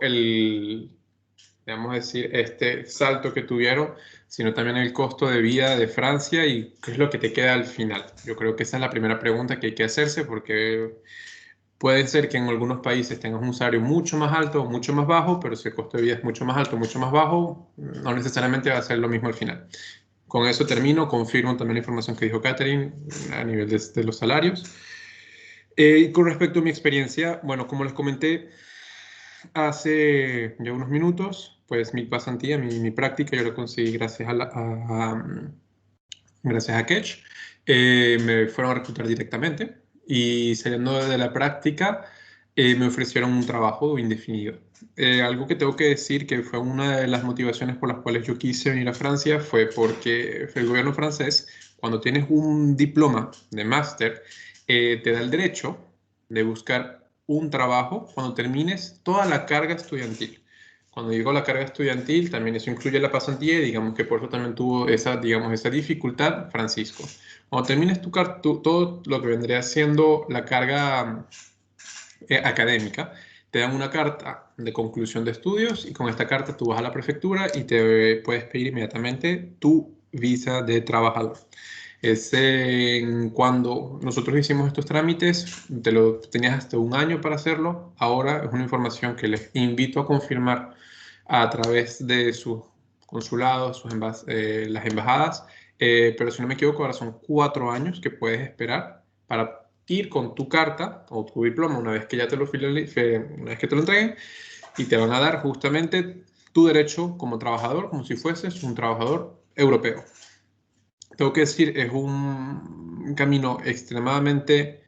digamos decir, este salto que tuvieron, sino también el costo de vida de Francia y qué es lo que te queda al final. Yo creo que esa es la primera pregunta que hay que hacerse porque puede ser que en algunos países tengas un salario mucho más alto o mucho más bajo, pero si el costo de vida es mucho más alto o mucho más bajo, no necesariamente va a ser lo mismo al final. Con eso termino, confirmo también la información que dijo Catherine a nivel de los salarios. Con respecto a mi experiencia, bueno, como les comenté hace ya unos minutos, pues mi pasantía, mi práctica, yo la conseguí gracias gracias a Catch. Me fueron a reclutar directamente y saliendo de la práctica, me ofrecieron un trabajo indefinido. Algo que tengo que decir que fue una de las motivaciones por las cuales yo quise venir a Francia fue porque el gobierno francés, cuando tienes un diploma de máster, te da el derecho de buscar un trabajo cuando termines toda la carga estudiantil. Cuando digo la carga estudiantil, también eso incluye la pasantía y digamos que por eso también tuvo esa, digamos, esa dificultad Francisco. Cuando termines todo lo que vendría siendo la carga académica, te dan una carta de conclusión de estudios y con esta carta tú vas a la prefectura y te puedes pedir inmediatamente tu visa de trabajador. Cuando nosotros hicimos estos trámites, tenías hasta un año para hacerlo. Ahora es una información que les invito a confirmar a través de sus consulados, las embajadas. Pero si no me equivoco, ahora son 4 años que puedes esperar para ir con tu carta o tu diploma una vez que ya una vez que te lo entreguen, y te van a dar justamente tu derecho como trabajador, como si fueses un trabajador europeo. Tengo que decir, es un camino extremadamente,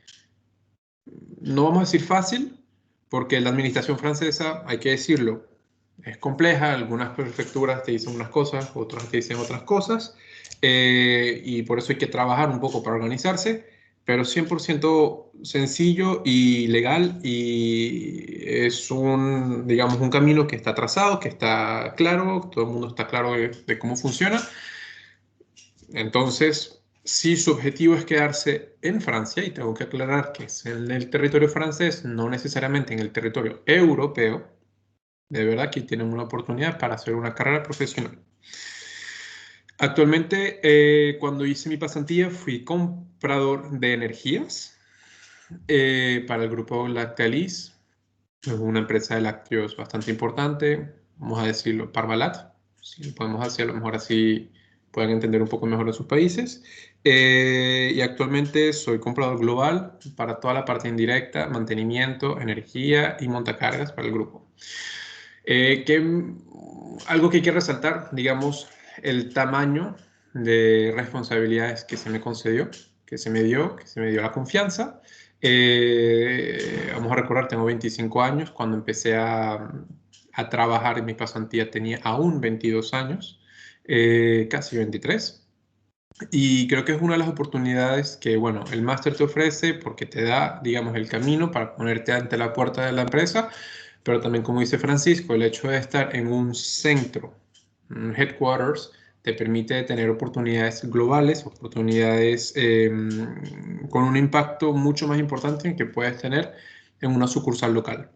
no vamos a decir fácil, porque la administración francesa, hay que decirlo, es compleja. Algunas prefecturas te dicen unas cosas, otras te dicen otras cosas, y por eso hay que trabajar un poco para organizarse, pero 100% sencillo y legal, y es digamos, un camino que está trazado, que está claro, todo el mundo está claro de cómo funciona. Entonces, si su objetivo es quedarse en Francia, y tengo que aclarar que es en el territorio francés, no necesariamente en el territorio europeo, de verdad que tienen una oportunidad para hacer una carrera profesional. Actualmente, cuando hice mi pasantía, fui comprador de energías para el grupo Lactalis. Es una empresa de lácteos bastante importante, vamos a decirlo, Parmalat. Si lo podemos hacer, a lo mejor así pueden entender un poco mejor de sus países. Y actualmente soy comprador global para toda la parte indirecta, mantenimiento, energía y montacargas para el grupo. Algo que hay que resaltar, digamos, el tamaño de responsabilidades que se me concedió, que se me dio la confianza. Vamos a recordar, tengo 25 años. Cuando empecé a trabajar en mi pasantía tenía aún 22 años, casi 23. Y creo que es una de las oportunidades que, bueno, el máster te ofrece porque te da, digamos, el camino para ponerte ante la puerta de la empresa, pero también, como dice Francisco, el hecho de estar en un centro, un headquarters, te permite tener oportunidades globales, oportunidades con un impacto mucho más importante que puedes tener en una sucursal local.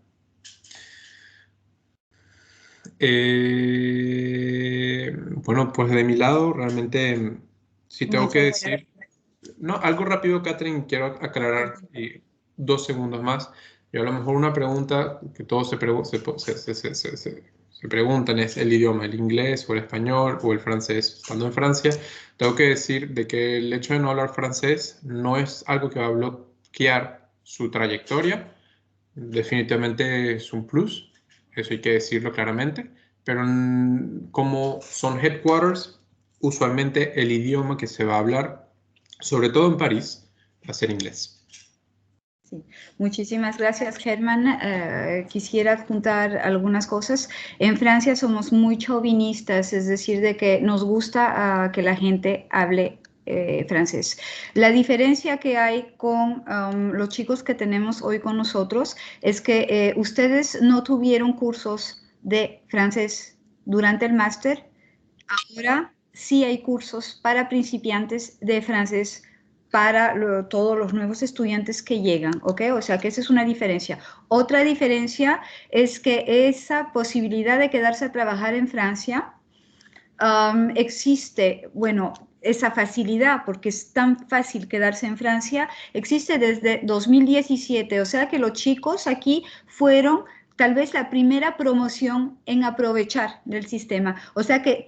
Bueno, pues de mi lado, realmente sí tengo que decir. No, algo rápido, Catherine, quiero aclarar 2 segundos más. Yo a lo mejor una pregunta que todos se preguntan es el idioma, el inglés o el español o el francés. Estando en Francia, tengo que decir de que el hecho de no hablar francés no es algo que va a bloquear su trayectoria. Definitivamente es un plus, eso hay que decirlo claramente, pero como son headquarters, usualmente el idioma que se va a hablar, sobre todo en París, va a ser inglés. Sí. Muchísimas gracias, Germán. Quisiera adjuntar algunas cosas. En Francia somos muy chauvinistas, es decir, de que nos gusta que la gente hable francés. La diferencia que hay con los chicos que tenemos hoy con nosotros es que ustedes no tuvieron cursos de francés durante el máster. Ahora sí hay cursos para principiantes de francés para todos los nuevos estudiantes que llegan, ¿ok? O sea que esa es una diferencia. Otra diferencia es que esa posibilidad de quedarse a trabajar en Francia existe, bueno, esa facilidad, porque es tan fácil quedarse en Francia, existe desde 2017, o sea que los chicos aquí fueron tal vez la primera promoción en aprovechar del sistema. O sea que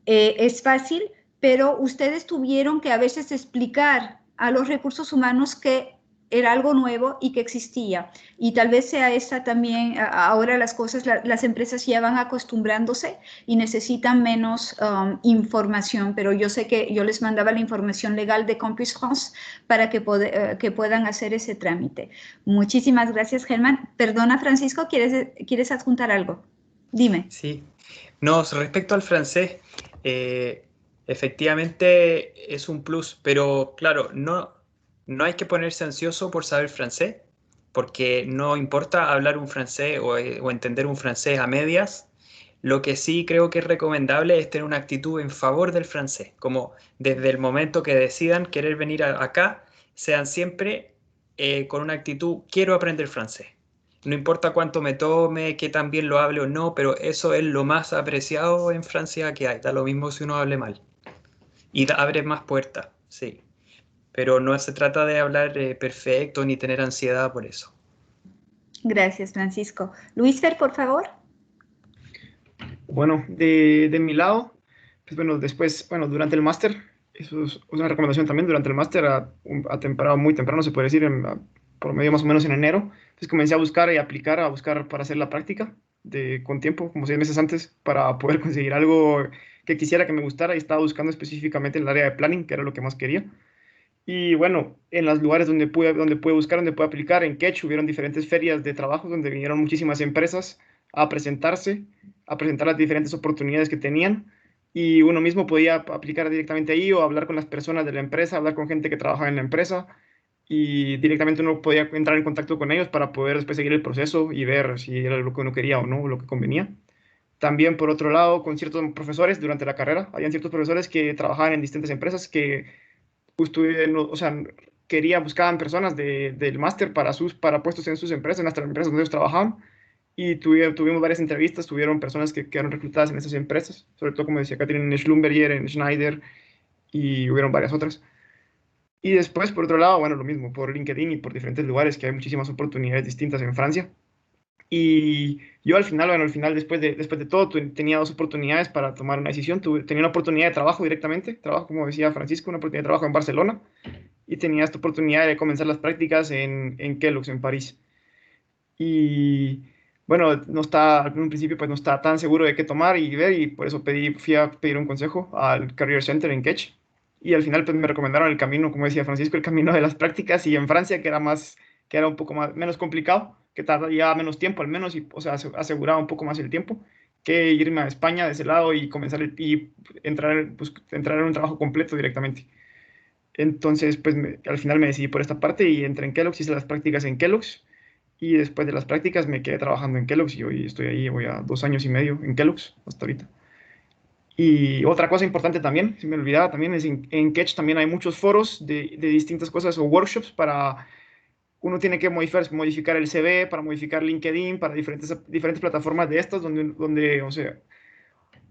es fácil, pero ustedes tuvieron que a veces explicar a los recursos humanos que era algo nuevo y que existía. Y tal vez sea esta también, ahora las cosas, las empresas ya van acostumbrándose y necesitan menos información, pero yo sé que yo les mandaba la información legal de Campus France para que puedan hacer ese trámite. Muchísimas gracias, Germán. Perdona, Francisco, ¿quieres adjuntar algo? Dime. Sí. No, respecto al francés, efectivamente es un plus, pero claro, no hay que ponerse ansioso por saber francés, porque no importa hablar un francés o entender un francés a medias. Lo que sí creo que es recomendable es tener una actitud en favor del francés, como desde el momento que decidan querer venir acá, sean siempre con una actitud, quiero aprender francés. No importa cuánto me tome, qué tan bien lo hable o no, pero eso es lo más apreciado en Francia que hay. Da lo mismo si uno hable mal. Y abre más puertas, sí. Pero no se trata de hablar perfecto ni tener ansiedad por eso. Gracias, Francisco. Luis Fer, por favor. Bueno, de mi lado, pues bueno, después, bueno, durante el máster, eso es una recomendación también, durante el máster a temprano, muy temprano, se puede decir, por medio más o menos en enero, pues comencé a buscar y aplicar, a buscar para hacer la práctica con tiempo, como 6 meses antes, para poder conseguir algo que quisiera, que me gustara, y estaba buscando específicamente en el área de planning, que era lo que más quería. Y bueno, en los lugares donde pude buscar, donde pude aplicar, en Ketch hubieron diferentes ferias de trabajo donde vinieron muchísimas empresas a presentarse, a presentar las diferentes oportunidades que tenían, y uno mismo podía aplicar directamente ahí o hablar con las personas de la empresa, hablar con gente que trabajaba en la empresa, y directamente uno podía entrar en contacto con ellos para poder después seguir el proceso y ver si era lo que uno quería o no, lo que convenía. También, por otro lado, con ciertos profesores durante la carrera, habían ciertos profesores que trabajaban en distintas empresas que o sea, buscaban personas del máster para puestos en sus empresas, en las empresas donde ellos trabajaban, y tuvimos varias entrevistas, tuvieron personas que quedaron reclutadas en esas empresas, sobre todo, como decía Catherine, en Schlumberger, en Schneider, y hubieron varias otras. Y después, por otro lado, bueno, lo mismo, por LinkedIn y por diferentes lugares, que hay muchísimas oportunidades distintas en Francia. Y yo al final, bueno, después de todo, tenía 2 oportunidades para tomar una decisión. Tenía una oportunidad de trabajo directamente, trabajo, como decía Francisco, una oportunidad de trabajo en Barcelona, y tenía esta oportunidad de comenzar las prácticas en Kellogg's, en París. Y bueno, en un principio pues no estaba tan seguro de qué tomar y ver, y por eso fui a pedir un consejo al Career Center en Ketch. Y al final pues me recomendaron el camino, como decía Francisco, el camino de las prácticas, y en Francia, que era un poco menos complicado, que tardaba menos tiempo al menos, y o sea, aseguraba un poco más el tiempo, que irme a España de ese lado y comenzar y entrar en un trabajo completo directamente. Entonces, pues al final me decidí por esta parte y entré en Kellogg's, hice las prácticas en Kellogg's, y después de las prácticas me quedé trabajando en Kellogg's, y hoy estoy ahí, voy a 2 años y medio en Kellogg's hasta ahorita. Y otra cosa importante también, si me olvidaba también, es en Ketch también hay muchos foros de distintas cosas o workshops para, uno tiene que modificar el CV, para modificar LinkedIn, para diferentes plataformas de estas, donde, o sea,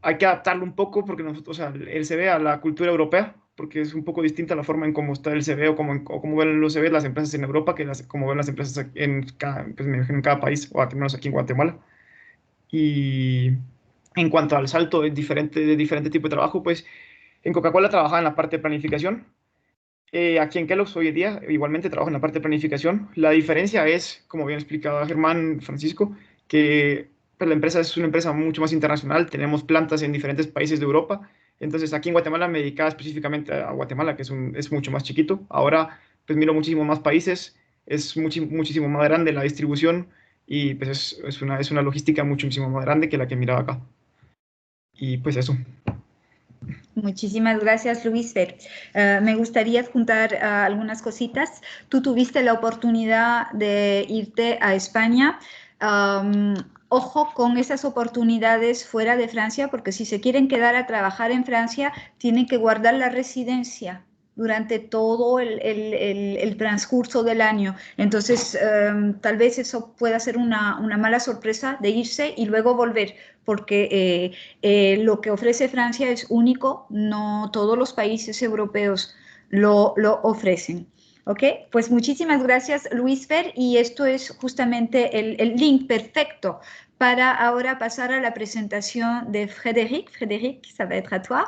hay que adaptarlo un poco, porque nosotros, o sea, el CV a la cultura europea, porque es un poco distinta la forma en cómo está el CV, o cómo ven los CV las empresas en Europa, que como ven las empresas pues me imagino en cada país, o al menos aquí en Guatemala. Y en cuanto al salto de diferente tipo de trabajo, pues en Coca-Cola trabajaba en la parte de planificación. Aquí en Kellogg's hoy en día igualmente trabajo en la parte de planificación. La diferencia es, como bien explicado Germán, Francisco, que pues, la empresa es una empresa mucho más internacional. Tenemos plantas en diferentes países de Europa. Entonces aquí en Guatemala me dedicaba específicamente a Guatemala, que es mucho más chiquito. Ahora pues miro muchísimo más países, es muchísimo más grande la distribución, y pues es una logística muchísimo más grande que la que miraba acá. Y pues eso. Muchísimas gracias, Luis Fer. Me gustaría adjuntar algunas cositas. Tú tuviste la oportunidad de irte a España. Ojo con esas oportunidades fuera de Francia, porque si se quieren quedar a trabajar en Francia, tienen que guardar la residencia durante todo el transcurso del año. Entonces, tal vez eso pueda ser una mala sorpresa de irse y luego volver, porque lo que ofrece Francia es único, no todos los países europeos lo ofrecen. ¿Ok? Pues muchísimas gracias, Luis Fer, y esto es justamente el link perfecto para ahora pasar a la presentación de Frédéric. Frédéric, ça va être à toi.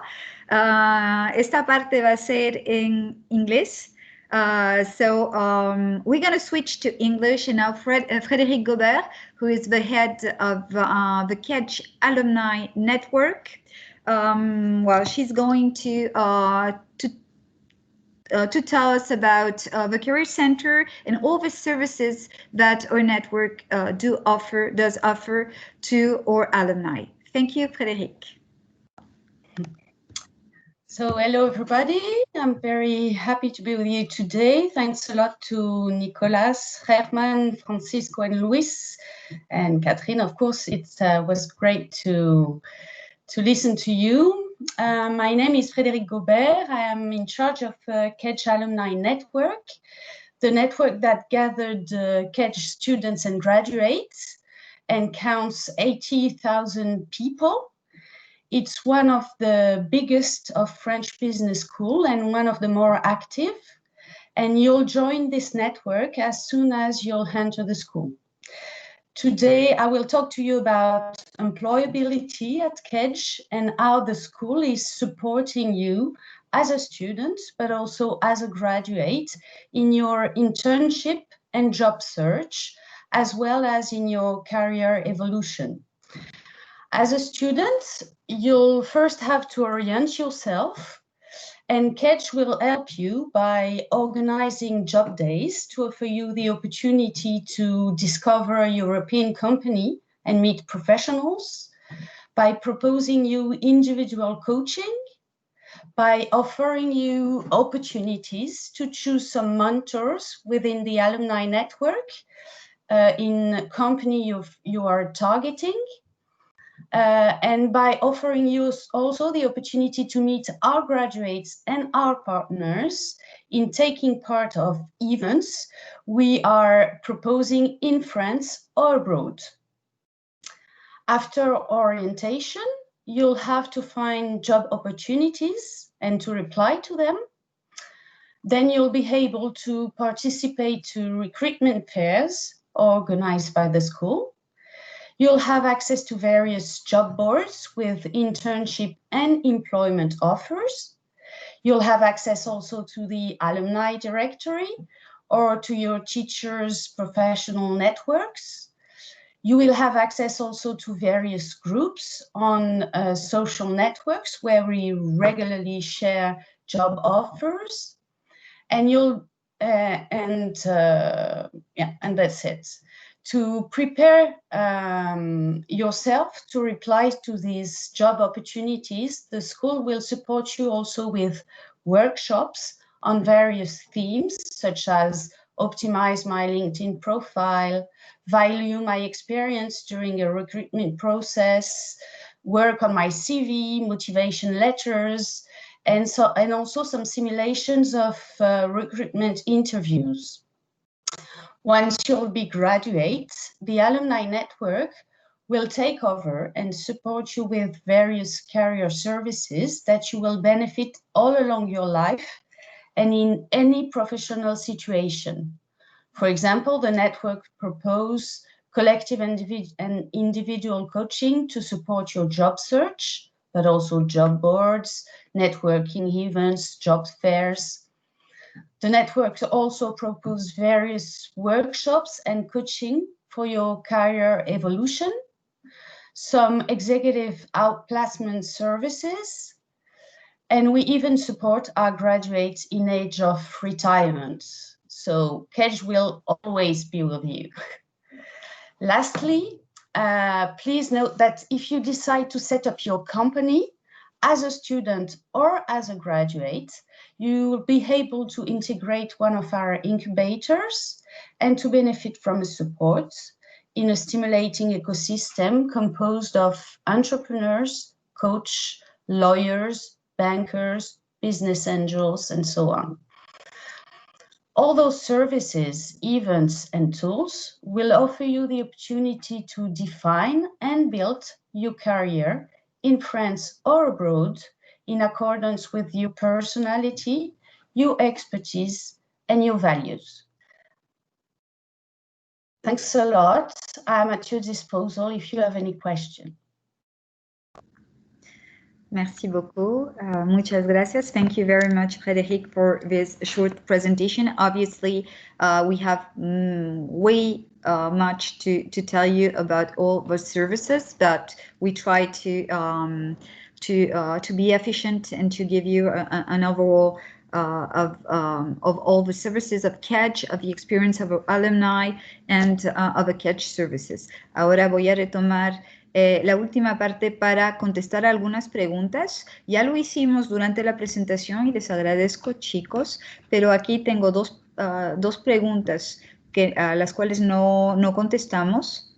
Esta parte va a ser en inglés. We're going to switch to English, and now Frédérique Gobert, who is the head of the Kedge Alumni Network. Well, she's going to tell us about the Career Center and all the services that our network does offer to our alumni. Thank you, Frédérique. So hello, everybody. I'm very happy to be with you today. Thanks a lot to Nicolas, Herman, Francisco, and Luis, and Catherine. Of course, it was great to listen to you. My name is Frédérique Gobert. I am in charge of Kedge Alumni Network, the network that gathered Kedge students and graduates and counts 80,000 people. It's one of the biggest of French business school and one of the more active. And you'll join this network as soon as you'll enter the school. Today, I will talk to you about employability at Kedge and how the school is supporting you as a student, but also as a graduate in your internship and job search, as well as in your career evolution. As a student, you'll first have to orient yourself, and Kedge will help you by organizing job days to offer you the opportunity to discover a European company and meet professionals, by proposing you individual coaching, by offering you opportunities to choose some mentors within the alumni network in a company you are targeting, and by offering you also the opportunity to meet our graduates and our partners in taking part of events we are proposing in France or abroad. After orientation, you'll have to find job opportunities and to reply to them. Then you'll be able to participate to recruitment fairs organized by the school. You'll have access to various job boards with internship and employment offers. You'll have access also to the alumni directory or to your teachers' professional networks. You will have access also to various groups on social networks where we regularly share job offers. And and that's it. To prepare yourself to reply to these job opportunities, the school will support you also with workshops on various themes, such as optimize my LinkedIn profile, value my experience during a recruitment process, work on my CV, motivation letters, and also some simulations of recruitment interviews. Once you'll be graduates, the alumni network will take over and support you with various career services that you will benefit all along your life and in any professional situation. For example, the network proposes collective and individual coaching to support your job search, but also job boards, networking events, job fairs. The network also proposes various workshops and coaching for your career evolution, some executive outplacement services, and we even support our graduates in age of retirement. So Kedge will always be with you. Lastly, please note that if you decide to set up your company as a student or as a graduate, you will be able to integrate one of our incubators and to benefit from support in a stimulating ecosystem composed of entrepreneurs, coach, lawyers, bankers, business angels, and so on. All those services, events, and tools will offer you the opportunity to define and build your career in France or abroad in accordance with your personality, your expertise, and your values. Thanks a lot. I'm at your disposal if you have any question. Merci beaucoup. Muchas gracias. Thank you very much, Frédéric, for this short presentation. Obviously, we have way much to tell you about all the services, but we try to be efficient and to give you an overall of all the services of Catch, of the experience of our alumni, and of the Catch services. Ahora voy a retomar la última parte para contestar algunas preguntas. Ya lo hicimos durante la presentación y les agradezco, chicos, pero aquí tengo dos preguntas a las cuales no contestamos.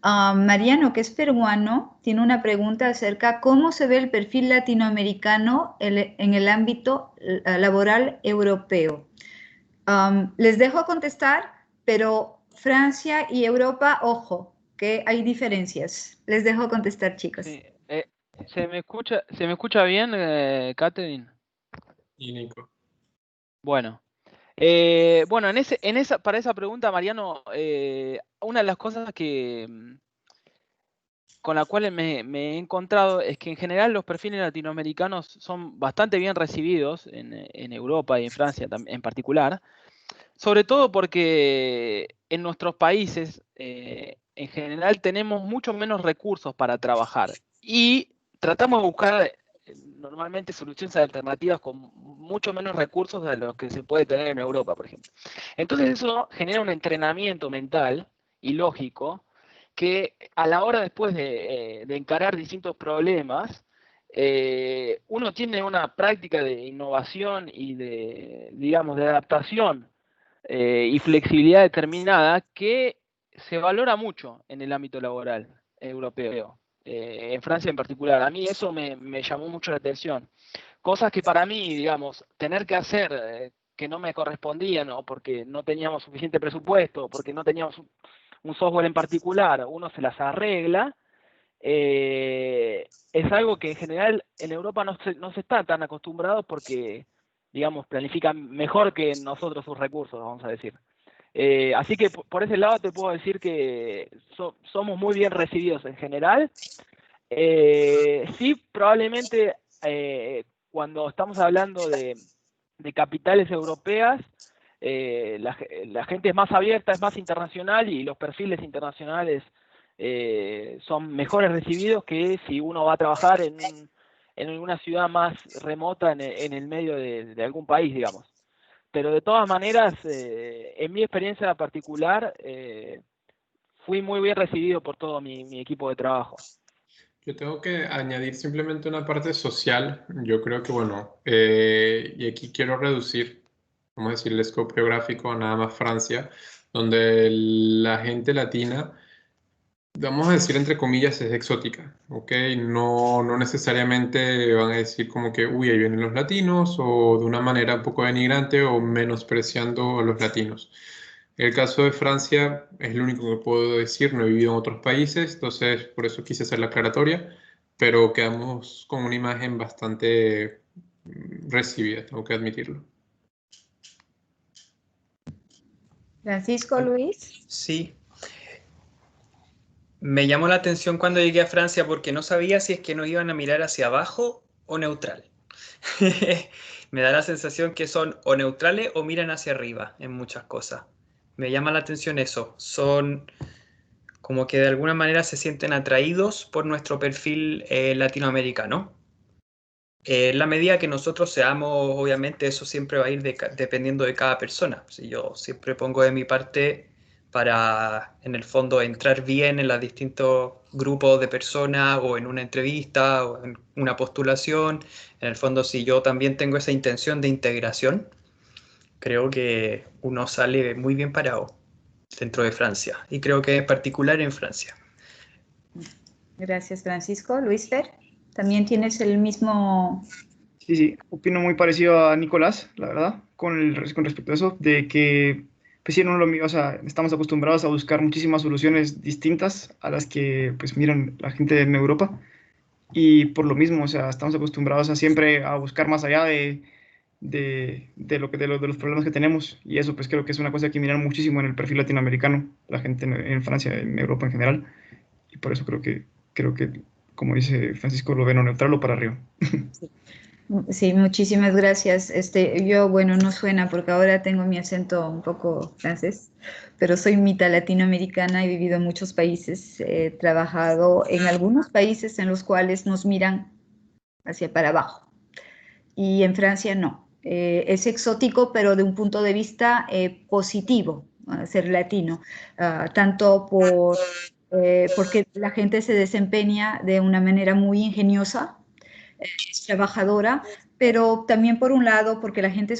Mariano, que es peruano, tiene una pregunta acerca cómo se ve el perfil latinoamericano en el ámbito laboral europeo. Les dejo contestar, pero Francia y Europa, ojo, que hay diferencias. Les dejo contestar, chicos. Sí. ¿Se me escucha bien, Catherine? Y Nico. Bueno. Bueno, para esa pregunta, Mariano, una de las cosas con las cuales me he encontrado es que en general los perfiles latinoamericanos son bastante bien recibidos en Europa y en Francia en particular, sobre todo porque en nuestros países en general tenemos mucho menos recursos para trabajar y tratamos de buscar normalmente soluciones alternativas con mucho menos recursos de los que se puede tener en Europa, por ejemplo. Entonces eso genera un entrenamiento mental y lógico que a la hora después de encarar distintos problemas, uno tiene una práctica de innovación y de, digamos, de adaptación y flexibilidad determinada que se valora mucho en el ámbito laboral europeo. En Francia en particular. A mí eso me llamó mucho la atención. Cosas que para mí, digamos, tener que hacer que no me correspondían o porque no teníamos suficiente presupuesto o porque no teníamos un software en particular, uno se las arregla. Es algo que en general en Europa no se está tan acostumbrado porque, digamos, planifican mejor que nosotros sus recursos, vamos a decir. Así que por ese lado te puedo decir que somos muy bien recibidos en general. Sí, probablemente cuando estamos hablando de capitales europeas, la gente es más abierta, es más internacional y los perfiles internacionales son mejores recibidos que si uno va a trabajar en una ciudad más remota en el medio de algún país, digamos. Pero de todas maneras, en mi experiencia particular, fui muy bien recibido por todo mi equipo de trabajo. Yo tengo que añadir simplemente una parte social. Yo creo que, bueno, y aquí quiero reducir, vamos a decir, el scope geográfico a nada más Francia, donde la gente latina, vamos a decir entre comillas, es exótica, ¿ok? No necesariamente van a decir como que, uy, ahí vienen los latinos, o de una manera un poco denigrante o menospreciando a los latinos. El caso de Francia es lo único que puedo decir, no he vivido en otros países, entonces por eso quise hacer la aclaratoria, pero quedamos con una imagen bastante recibida, tengo que admitirlo. Francisco, Luis. Sí. Me llamó la atención cuando llegué a Francia porque no sabía si es que nos iban a mirar hacia abajo o neutral. Me da la sensación que son o neutrales o miran hacia arriba en muchas cosas. Me llama la atención eso. Son como que de alguna manera se sienten atraídos por nuestro perfil latinoamericano. En la medida que nosotros seamos, obviamente eso siempre va a ir dependiendo de cada persona. Si yo siempre pongo de mi parte para, en el fondo, entrar bien en los distintos grupos de personas o en una entrevista o en una postulación. En el fondo, si yo también tengo esa intención de integración, creo que uno sale muy bien parado dentro de Francia y creo que en particular en Francia. Gracias, Francisco. Luis Fer, ¿también tienes el mismo...? Sí, opino muy parecido a Nicolás, la verdad, con respecto a eso, de que, pues sí, no lo mío, o sea, estamos acostumbrados a buscar muchísimas soluciones distintas a las que, pues, miran la gente en Europa, y por lo mismo, o sea, estamos acostumbrados a siempre a buscar más allá de los problemas que tenemos, y eso, pues, creo que es una cosa que miran muchísimo en el perfil latinoamericano, la gente en Francia, en Europa en general, y por eso creo que como dice Francisco, lo ven o neutral o para arriba. Sí, muchísimas gracias. Yo, bueno, no suena porque ahora tengo mi acento un poco francés, pero soy mitad latinoamericana, he vivido en muchos países, he trabajado en algunos países en los cuales nos miran hacia para abajo y en Francia no. Es exótico, pero de un punto de vista positivo, ser latino, tanto porque la gente se desempeña de una manera muy ingeniosa, es trabajadora, pero también por un lado porque la gente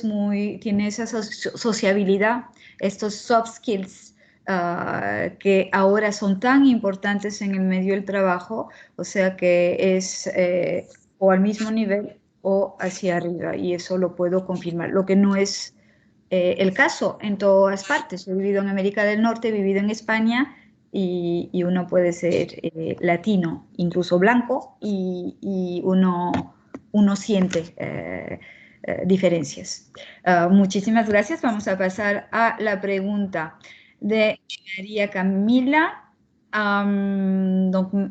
tiene esa sociabilidad, estos soft skills que ahora son tan importantes en el medio del trabajo, o sea que es o al mismo nivel o hacia arriba, y eso lo puedo confirmar, lo que no es el caso en todas partes. He vivido en América del Norte, he vivido en España, y uno puede ser latino, incluso blanco, y uno siente diferencias. Muchísimas gracias. Vamos a pasar a la pregunta de María Camila.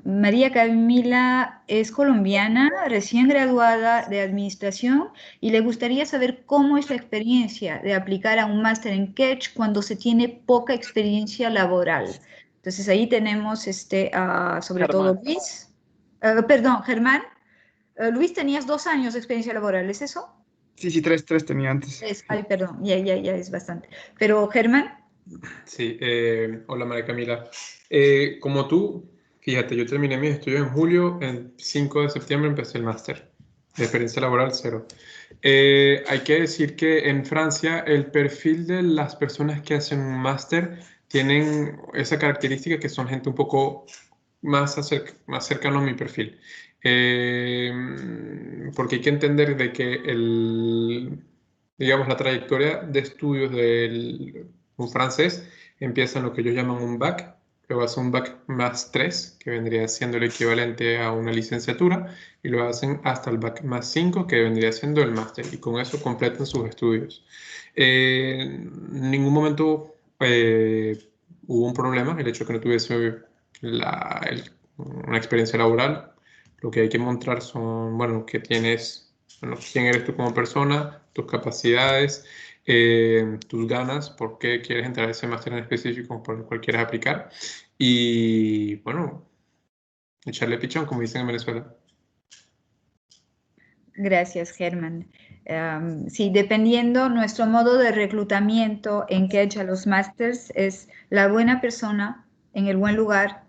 María Camila es colombiana, recién graduada de administración, y le gustaría saber cómo es la experiencia de aplicar a un máster en Catch cuando se tiene poca experiencia laboral. Entonces ahí tenemos sobre Germán. todo Luis. Perdón, Germán. Luis, tenías 2 años de experiencia laboral, ¿es eso? Sí, 3 tenía antes. Ay, perdón, ya es bastante. Pero Germán. Sí, hola María Camila. Como tú, fíjate, yo terminé mis estudios en julio, el 5 de septiembre empecé el máster. De experiencia laboral, 0. Hay que decir que en Francia el perfil de las personas que hacen un máster tienen esa característica que son gente un poco más cercano a mi perfil. Porque hay que entender de que digamos, la trayectoria de estudios de un francés empieza en lo que ellos llaman un bac, luego hacen un bac más 3, que vendría siendo el equivalente a una licenciatura, y lo hacen hasta el bac más 5, que vendría siendo el máster, y con eso completan sus estudios. En ningún momento hubo un problema, el hecho de que no tuviese una experiencia laboral. Lo que hay que mostrar son, bueno, que tienes, bueno, quién eres tú como persona, tus capacidades, tus ganas, por qué quieres entrar a ese máster en específico por el cual quieres aplicar, y bueno, echarle pichón, como dicen en Venezuela. Gracias, Germán. Sí, dependiendo nuestro modo de reclutamiento en Catch a los másters es la buena persona en el buen lugar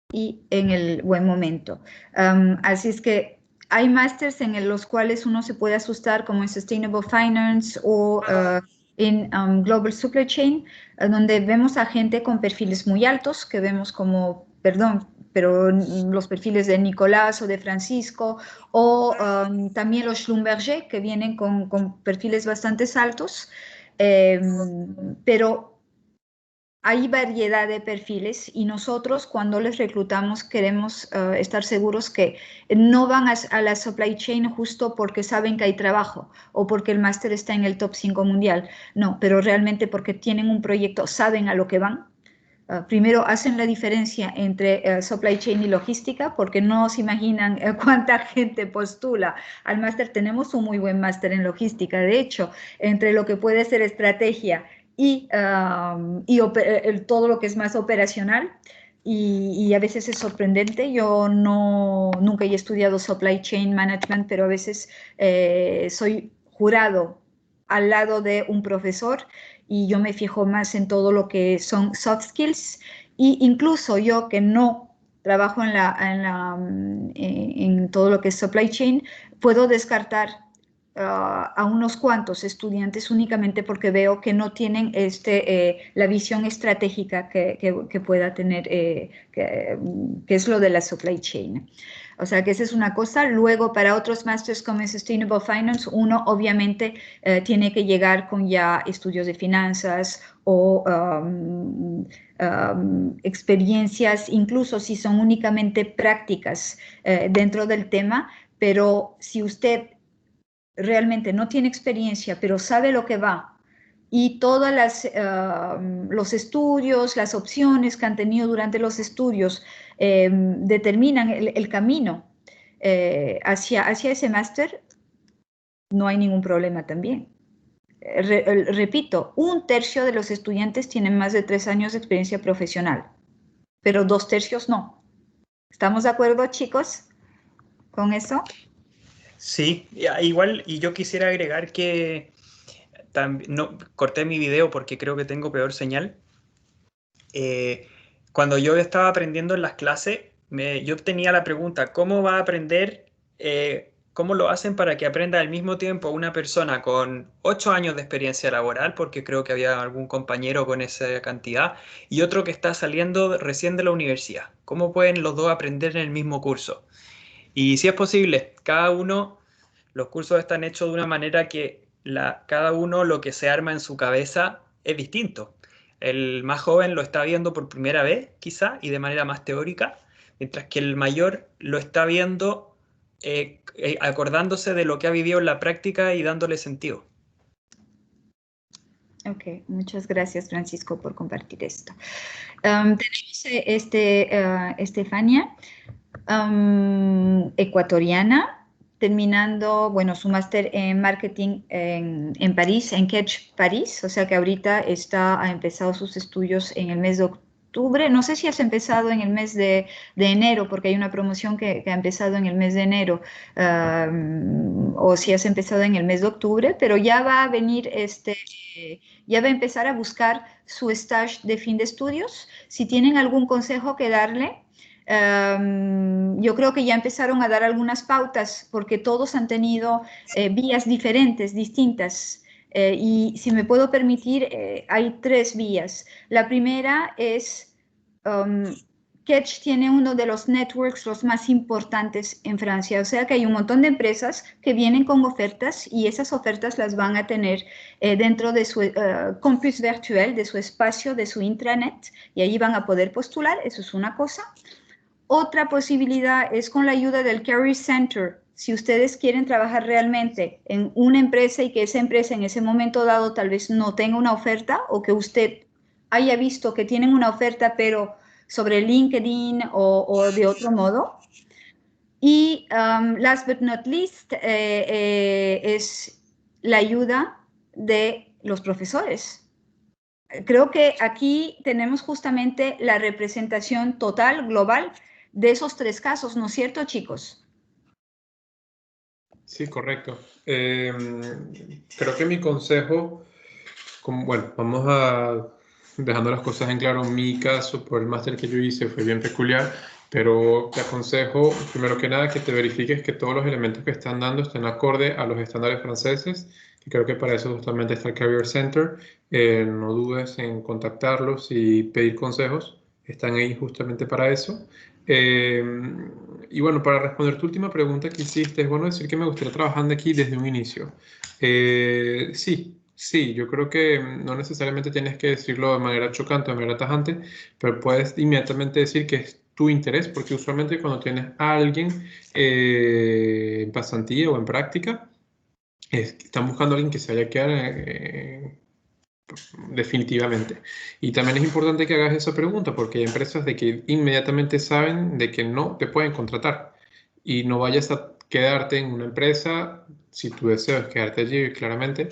y en el buen momento. Así es que hay másters en los cuales uno se puede asustar, como en Sustainable Finance o en Global Supply Chain, donde vemos a gente con perfiles muy altos, que vemos como, perdón, pero los perfiles de Nicolás o de Francisco, o también los Schlumberger, que vienen con perfiles bastante altos, pero hay variedad de perfiles, y nosotros cuando les reclutamos queremos estar seguros que no van a la supply chain justo porque saben que hay trabajo o porque el máster está en el top 5 mundial, no, pero realmente porque tienen un proyecto, saben a lo que van. Primero hacen la diferencia entre supply chain y logística, porque no se imaginan cuánta gente postula al máster. Tenemos un muy buen máster en logística, de hecho, entre lo que puede ser estrategia y todo lo que es más operacional, y a veces es sorprendente. Yo nunca he estudiado supply chain management, pero a veces soy jurado al lado de un profesor, y yo me fijo más en todo lo que son soft skills, y incluso yo que no trabajo en todo lo que es supply chain, puedo descartar a unos cuantos estudiantes únicamente porque veo que no tienen la visión estratégica que pueda tener, que es lo de la supply chain. O sea que esa es una cosa. Luego, para otros másters como en Sustainable Finance, uno obviamente tiene que llegar con ya estudios de finanzas o experiencias, incluso si son únicamente prácticas dentro del tema. Pero si usted realmente no tiene experiencia, pero sabe lo que va y todos los estudios, las opciones que han tenido durante los estudios determinan el camino hacia ese máster, no hay ningún problema también. Repito, 1/3 de los estudiantes tienen más de 3 años de experiencia profesional, pero 2/3 no. ¿Estamos de acuerdo, chicos, con eso? Sí, igual, y yo quisiera agregar que no, corté mi video porque creo que tengo peor señal. Cuando yo estaba aprendiendo en las clases, yo tenía la pregunta, ¿cómo va a aprender? ¿Cómo lo hacen para que aprenda al mismo tiempo una persona con 8 años de experiencia laboral? Porque creo que había algún compañero con esa cantidad, y otro que está saliendo recién de la universidad. ¿Cómo pueden los dos aprender en el mismo curso? Y si es posible, los cursos están hechos de una manera que cada uno lo que se arma en su cabeza es distinto. El más joven lo está viendo por primera vez, quizá, y de manera más teórica, mientras que el mayor lo está viendo acordándose de lo que ha vivido en la práctica y dándole sentido. Ok, muchas gracias, Francisco, por compartir esto. Tenemos Estefania, ecuatoriana, terminando, bueno, su máster en marketing en París, en Catch París, o sea que ahorita ha empezado sus estudios en el mes de octubre. No sé si has empezado en el mes de enero, porque hay una promoción que ha empezado en el mes de enero, o si has empezado en el mes de octubre, pero ya va a venir ya va a empezar a buscar su stage de fin de estudios. Si tienen algún consejo que darle, yo creo que ya empezaron a dar algunas pautas porque todos han tenido vías diferentes, distintas. Y si me puedo permitir, hay 3 vías. La primera es, Catch tiene uno de los networks los más importantes en Francia, o sea que hay un montón de empresas que vienen con ofertas y esas ofertas las van a tener dentro de su campus virtual, de su espacio, de su intranet, y allí van a poder postular. Eso es una cosa. Otra posibilidad es con la ayuda del Career Center. Si ustedes quieren trabajar realmente en una empresa y que esa empresa en ese momento dado tal vez no tenga una oferta, o que usted haya visto que tienen una oferta pero sobre LinkedIn o de otro modo. Y last but not least es la ayuda de los profesores. Creo que aquí tenemos justamente la representación total, global, de esos 3 casos, ¿no es cierto, chicos? Sí, correcto. Creo que mi consejo, bueno, vamos a dejando las cosas en claro. Mi caso, por el máster que yo hice, fue bien peculiar, pero te aconsejo, primero que nada, que te verifiques que todos los elementos que están dando estén acorde a los estándares franceses, y creo que para eso justamente está el Career Center. No dudes en contactarlos y pedir consejos, están ahí justamente para eso. Y bueno, para responder tu última pregunta que hiciste, es bueno decir que me gustaría trabajando aquí desde un inicio. Sí, yo creo que no necesariamente tienes que decirlo de manera chocante o de manera tajante, pero puedes inmediatamente decir que es tu interés, porque usualmente cuando tienes a alguien en pasantía o en práctica, están buscando a alguien que se vaya a quedar definitivamente. Y también es importante que hagas esa pregunta, porque hay empresas de que inmediatamente saben de que no te pueden contratar, y no vayas a quedarte en una empresa, si tu deseo es quedarte allí, claramente,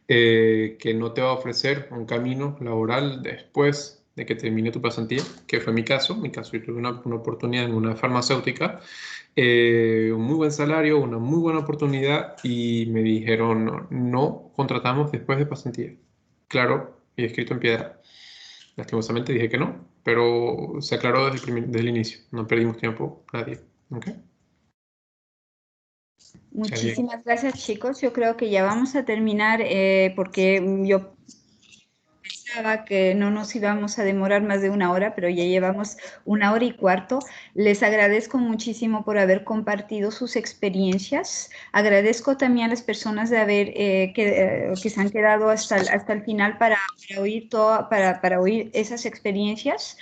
que no te va a ofrecer un camino laboral después de que termine tu pasantía, que fue mi caso. Yo tuve una oportunidad en una farmacéutica, un muy buen salario, una muy buena oportunidad, y me dijeron, no, no contratamos después de pasantía. Claro, y escrito en piedra. Lastimosamente dije que no, pero se aclaró desde el inicio. No perdimos tiempo nadie. ¿Okay? Muchísimas gracias, chicos. Yo creo que ya vamos a terminar porque yo pensaba que no nos íbamos a demorar más de 1 hora, pero ya llevamos 1 hora y cuarto. Les agradezco muchísimo por haber compartido sus experiencias. Agradezco también a las personas de haber que se han quedado hasta el final para oír esas experiencias.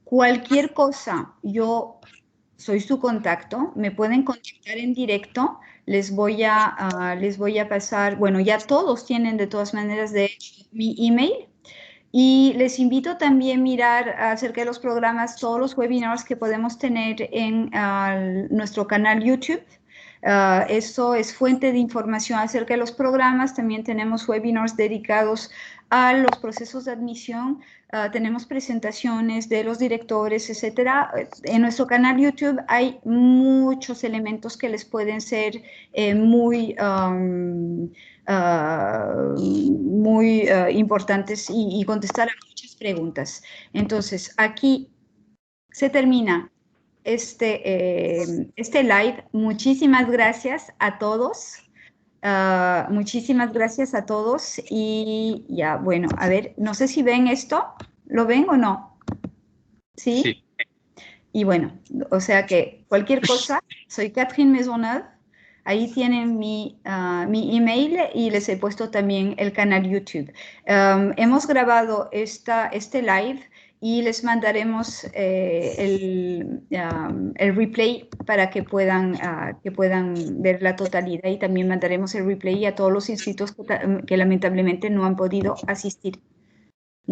Cualquier cosa, yo soy su contacto, me pueden contactar en directo, les voy a pasar, bueno, ya todos tienen de todas maneras de hecho mi email. Y les invito también a mirar acerca de los programas, todos los webinars que podemos tener en nuestro canal YouTube. Esto es fuente de información acerca de los programas. También tenemos webinars dedicados a los procesos de admisión. Tenemos presentaciones de los directores, etcétera. En nuestro canal YouTube hay muchos elementos que les pueden ser muy importantes y contestar a muchas preguntas. Entonces, aquí se termina este live. Muchísimas gracias a todos. Muchísimas gracias a todos. Y ya, bueno, a ver, no sé si ven esto. ¿Lo ven o no? ¿Sí? Sí. Y bueno, o sea que cualquier cosa, soy Catherine Maisonneuve. Ahí tienen mi email y les he puesto también el canal YouTube. Hemos grabado este live y les mandaremos el replay para que puedan ver la totalidad, y también mandaremos el replay a todos los inscritos que lamentablemente no han podido asistir.